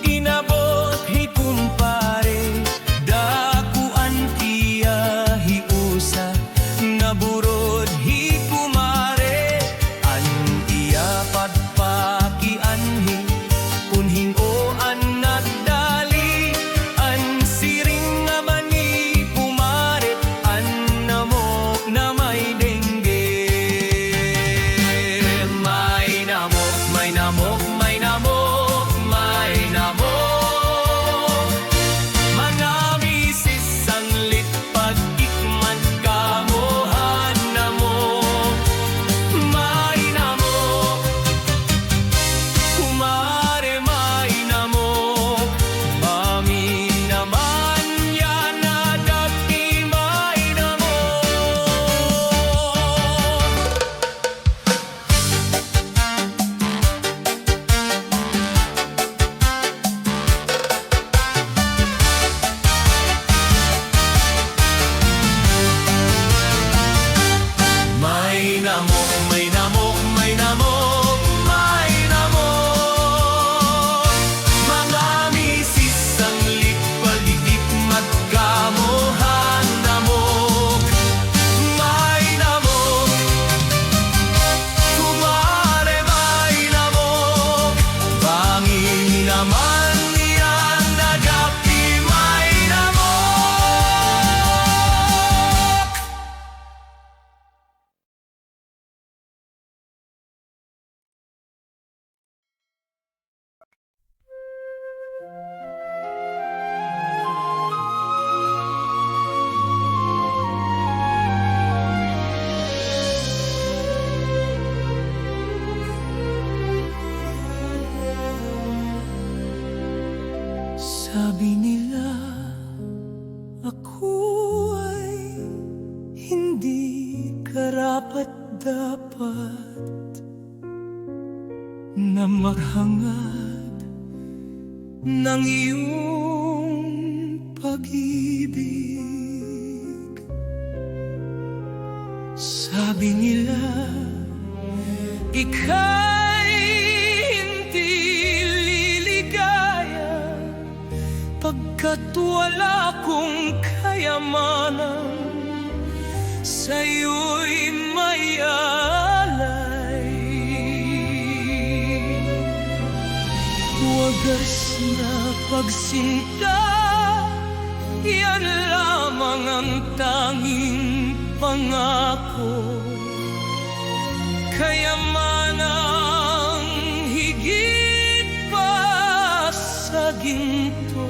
inabot hi kumpare. Dakuan tiya hiusa, naburod hi kumare. An iya padpakian hi, unhin o an nagdali. An siring nga mani pumare, an namok na may dengge. May namok, may namok, may namok, may namok. Mga misis ang lipad, ikman kamohan namok. May namok, kumare may namok. Bami naman yan nagati may namok. May namok, may namok, may namok, may namok. Mga misis ang lipad, ikmat kamohan namok. May namok, kumare may namok. Bangin naman niyan nagapi may namok. Sabi nila ako ay hindi karapat-dapat na maghangad ng iyong pag-ibig. Sabi nila ika'y hindi liligaya pagkat wala kong kayamanan, sa'yo'y may alay. Wagas na pagsinta, yan lamang ang tanging pangako. Kayamanang higit pa sa ginto.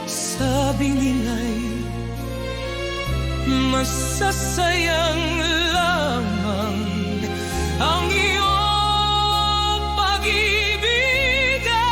Sabi nila'y masasayang lamang ang iyong pag-ibig at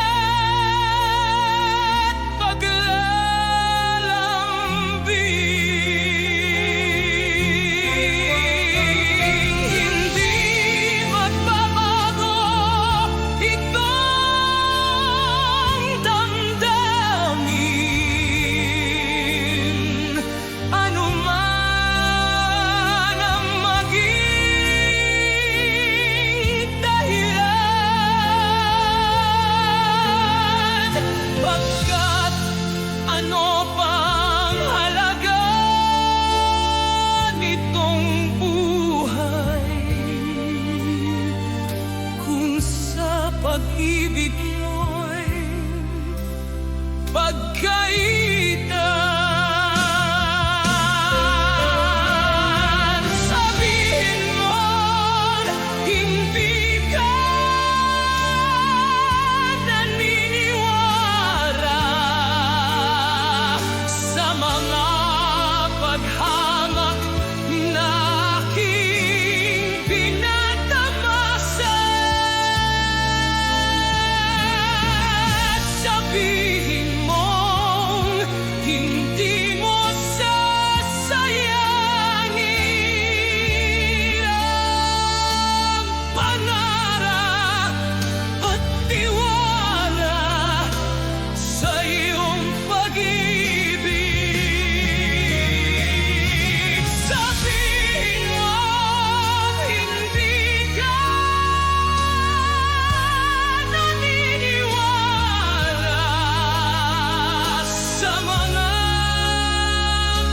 ano pang halaga nitong buhay kung sa pag-ibig mo'y pagkaitan. Sabihin mo, hindi ka naniniwala sa mga paghamak na aking pinagdamasan. Sabihin mong hindi mo sasayangin ang pangarap at tiwala sa iyong pag-ibig. Sabihin mo hindi ka naniniwala sa mga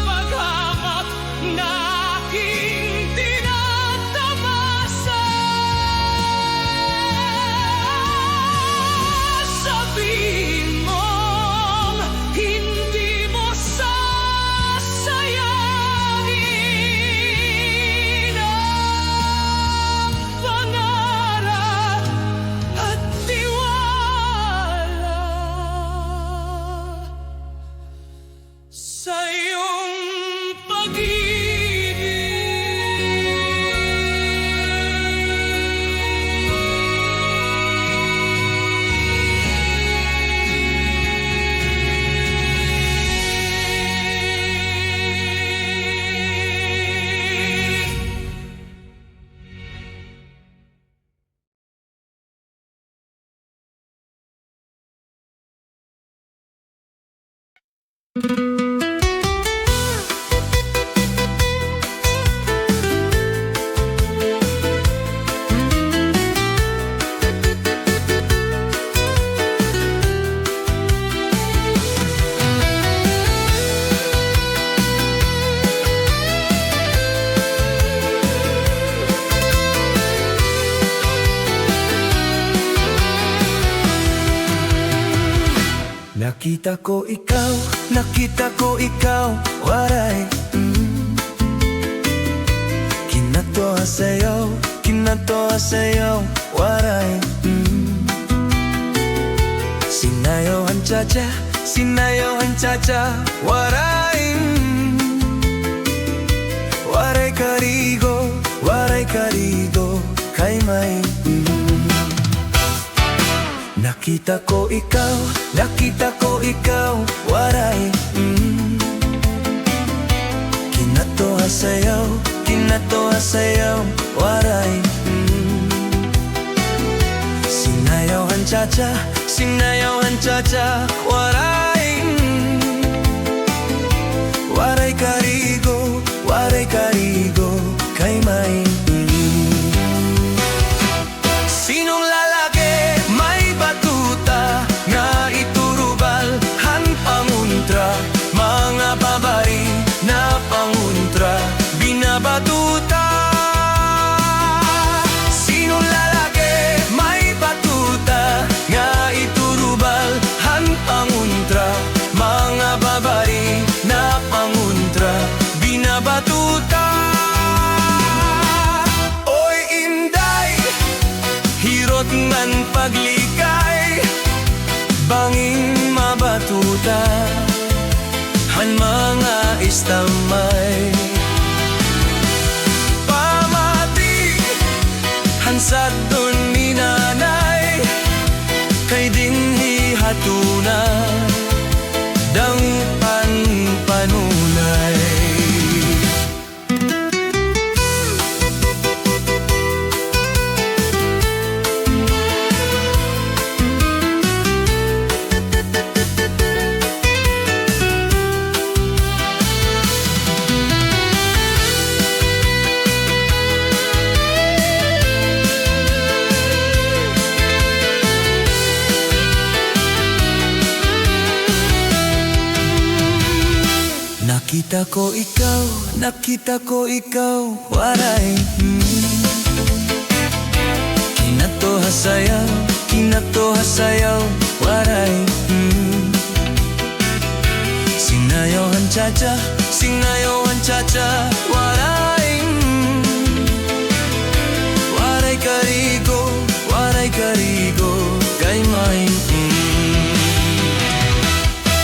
paghamak na aking tinatamasan. Sabihin mong hindi mo sasayangin ang pangarap at tiwala sa iyong pag-ibig. Nakita ko ikaw, waray kinatoa sa'yo, waray Sinayawan cha-cha, waray Waray karigo, kay may Nakita ko ikaw, waray Kinatoa sa'yo, waray Sinayawan cha-cha, waray Waray karigo, kay may Sinong lalaki may batuta nga iturubal han panguntra, mga babae na panguntra binabatuta. Sinong lalaki may batuta nga iturubal han panguntra, mga babae na panguntra binabatuta. Oy inday, hirot ngan paglikay, banging mabatuta han mga istamay. Pamati han sadton ni nanay, kay dinhi hatuna dang panunay. nakita ko ikaw, waray Kinatoha sayaw, waray Sinayawan cha-cha, waray Waray karigo, kay may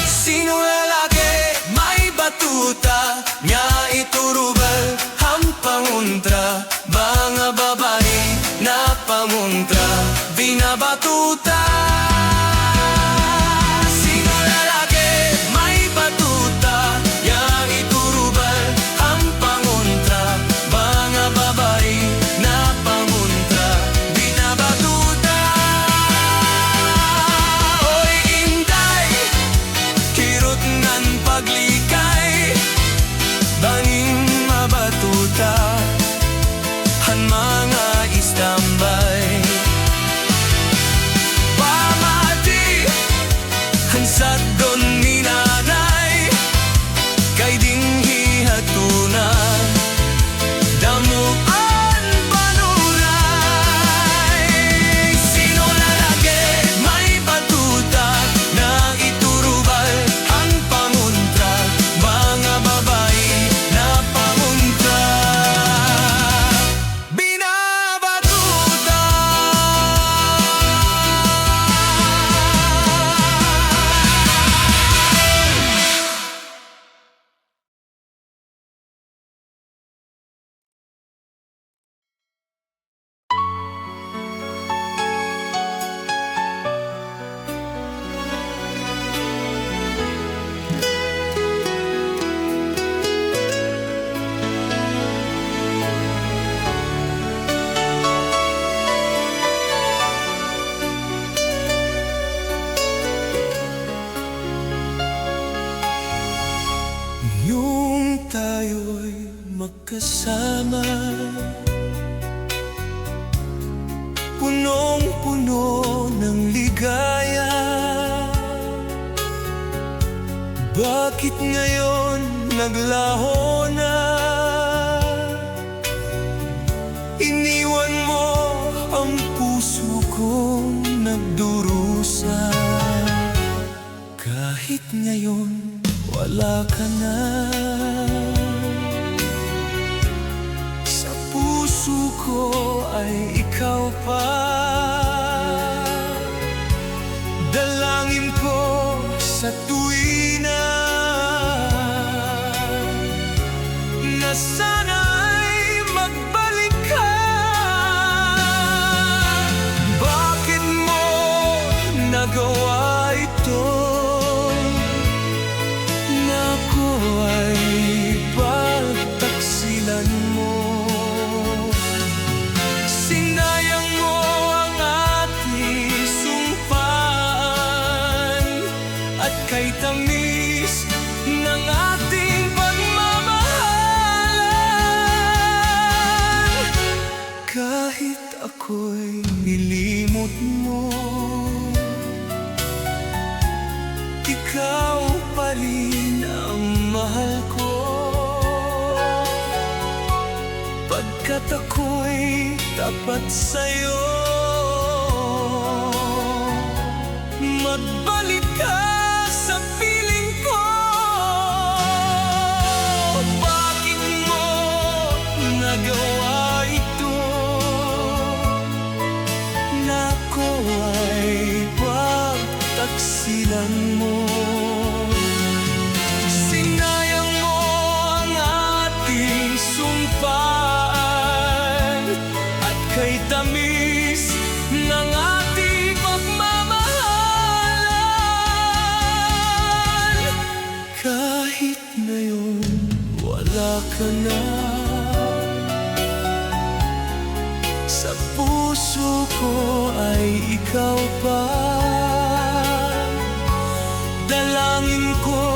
Sino lalaki, may batuta Nga iturubal, hampanguntra Mga babae na pamuntra Binabatuta Sino lalaki, may batuta Yang iturubal, hampanguntra Mga babae na pamuntra Binabatuta Oy inday, kirot ngan paglikay Banging mabatuta Han mga istambay Pamati Hansat don ni nanay Kay ding hihatuna Damuan panuray Sino lalaki may batuta Na iturubal ang panguntra Mga babae na pamuntra Binabatuta Yung tayo'y magkasama Punong-puno ng ligaya Bakit ngayon naglaho na? Iniwan mo ang puso kong nagdurusa Kahit ngayon wala ka na Sa puso ko ay ikaw pa Dalangin ko sa tuwina Na sana'y magbalik ka Bakit mo nagawa ito? Pagtaksilan mo Sinayang mo ang ating sumpaan At kay tamis ng ating pagmamahalan Kahit ako'y nilimot mo Ikaw pa rin ang mahal ko Pagkat ako'y tapat sa'yo Magbalik ka sa piling ko Bakit mo nagawa ito? Na ako ay pagtaksilan mo Sinayang mo ang ating sumpaan At kay tamis ng ating pagmamahalan Kahit ngayon wala ka na Sa puso ko ay ikaw pa Dalangin ko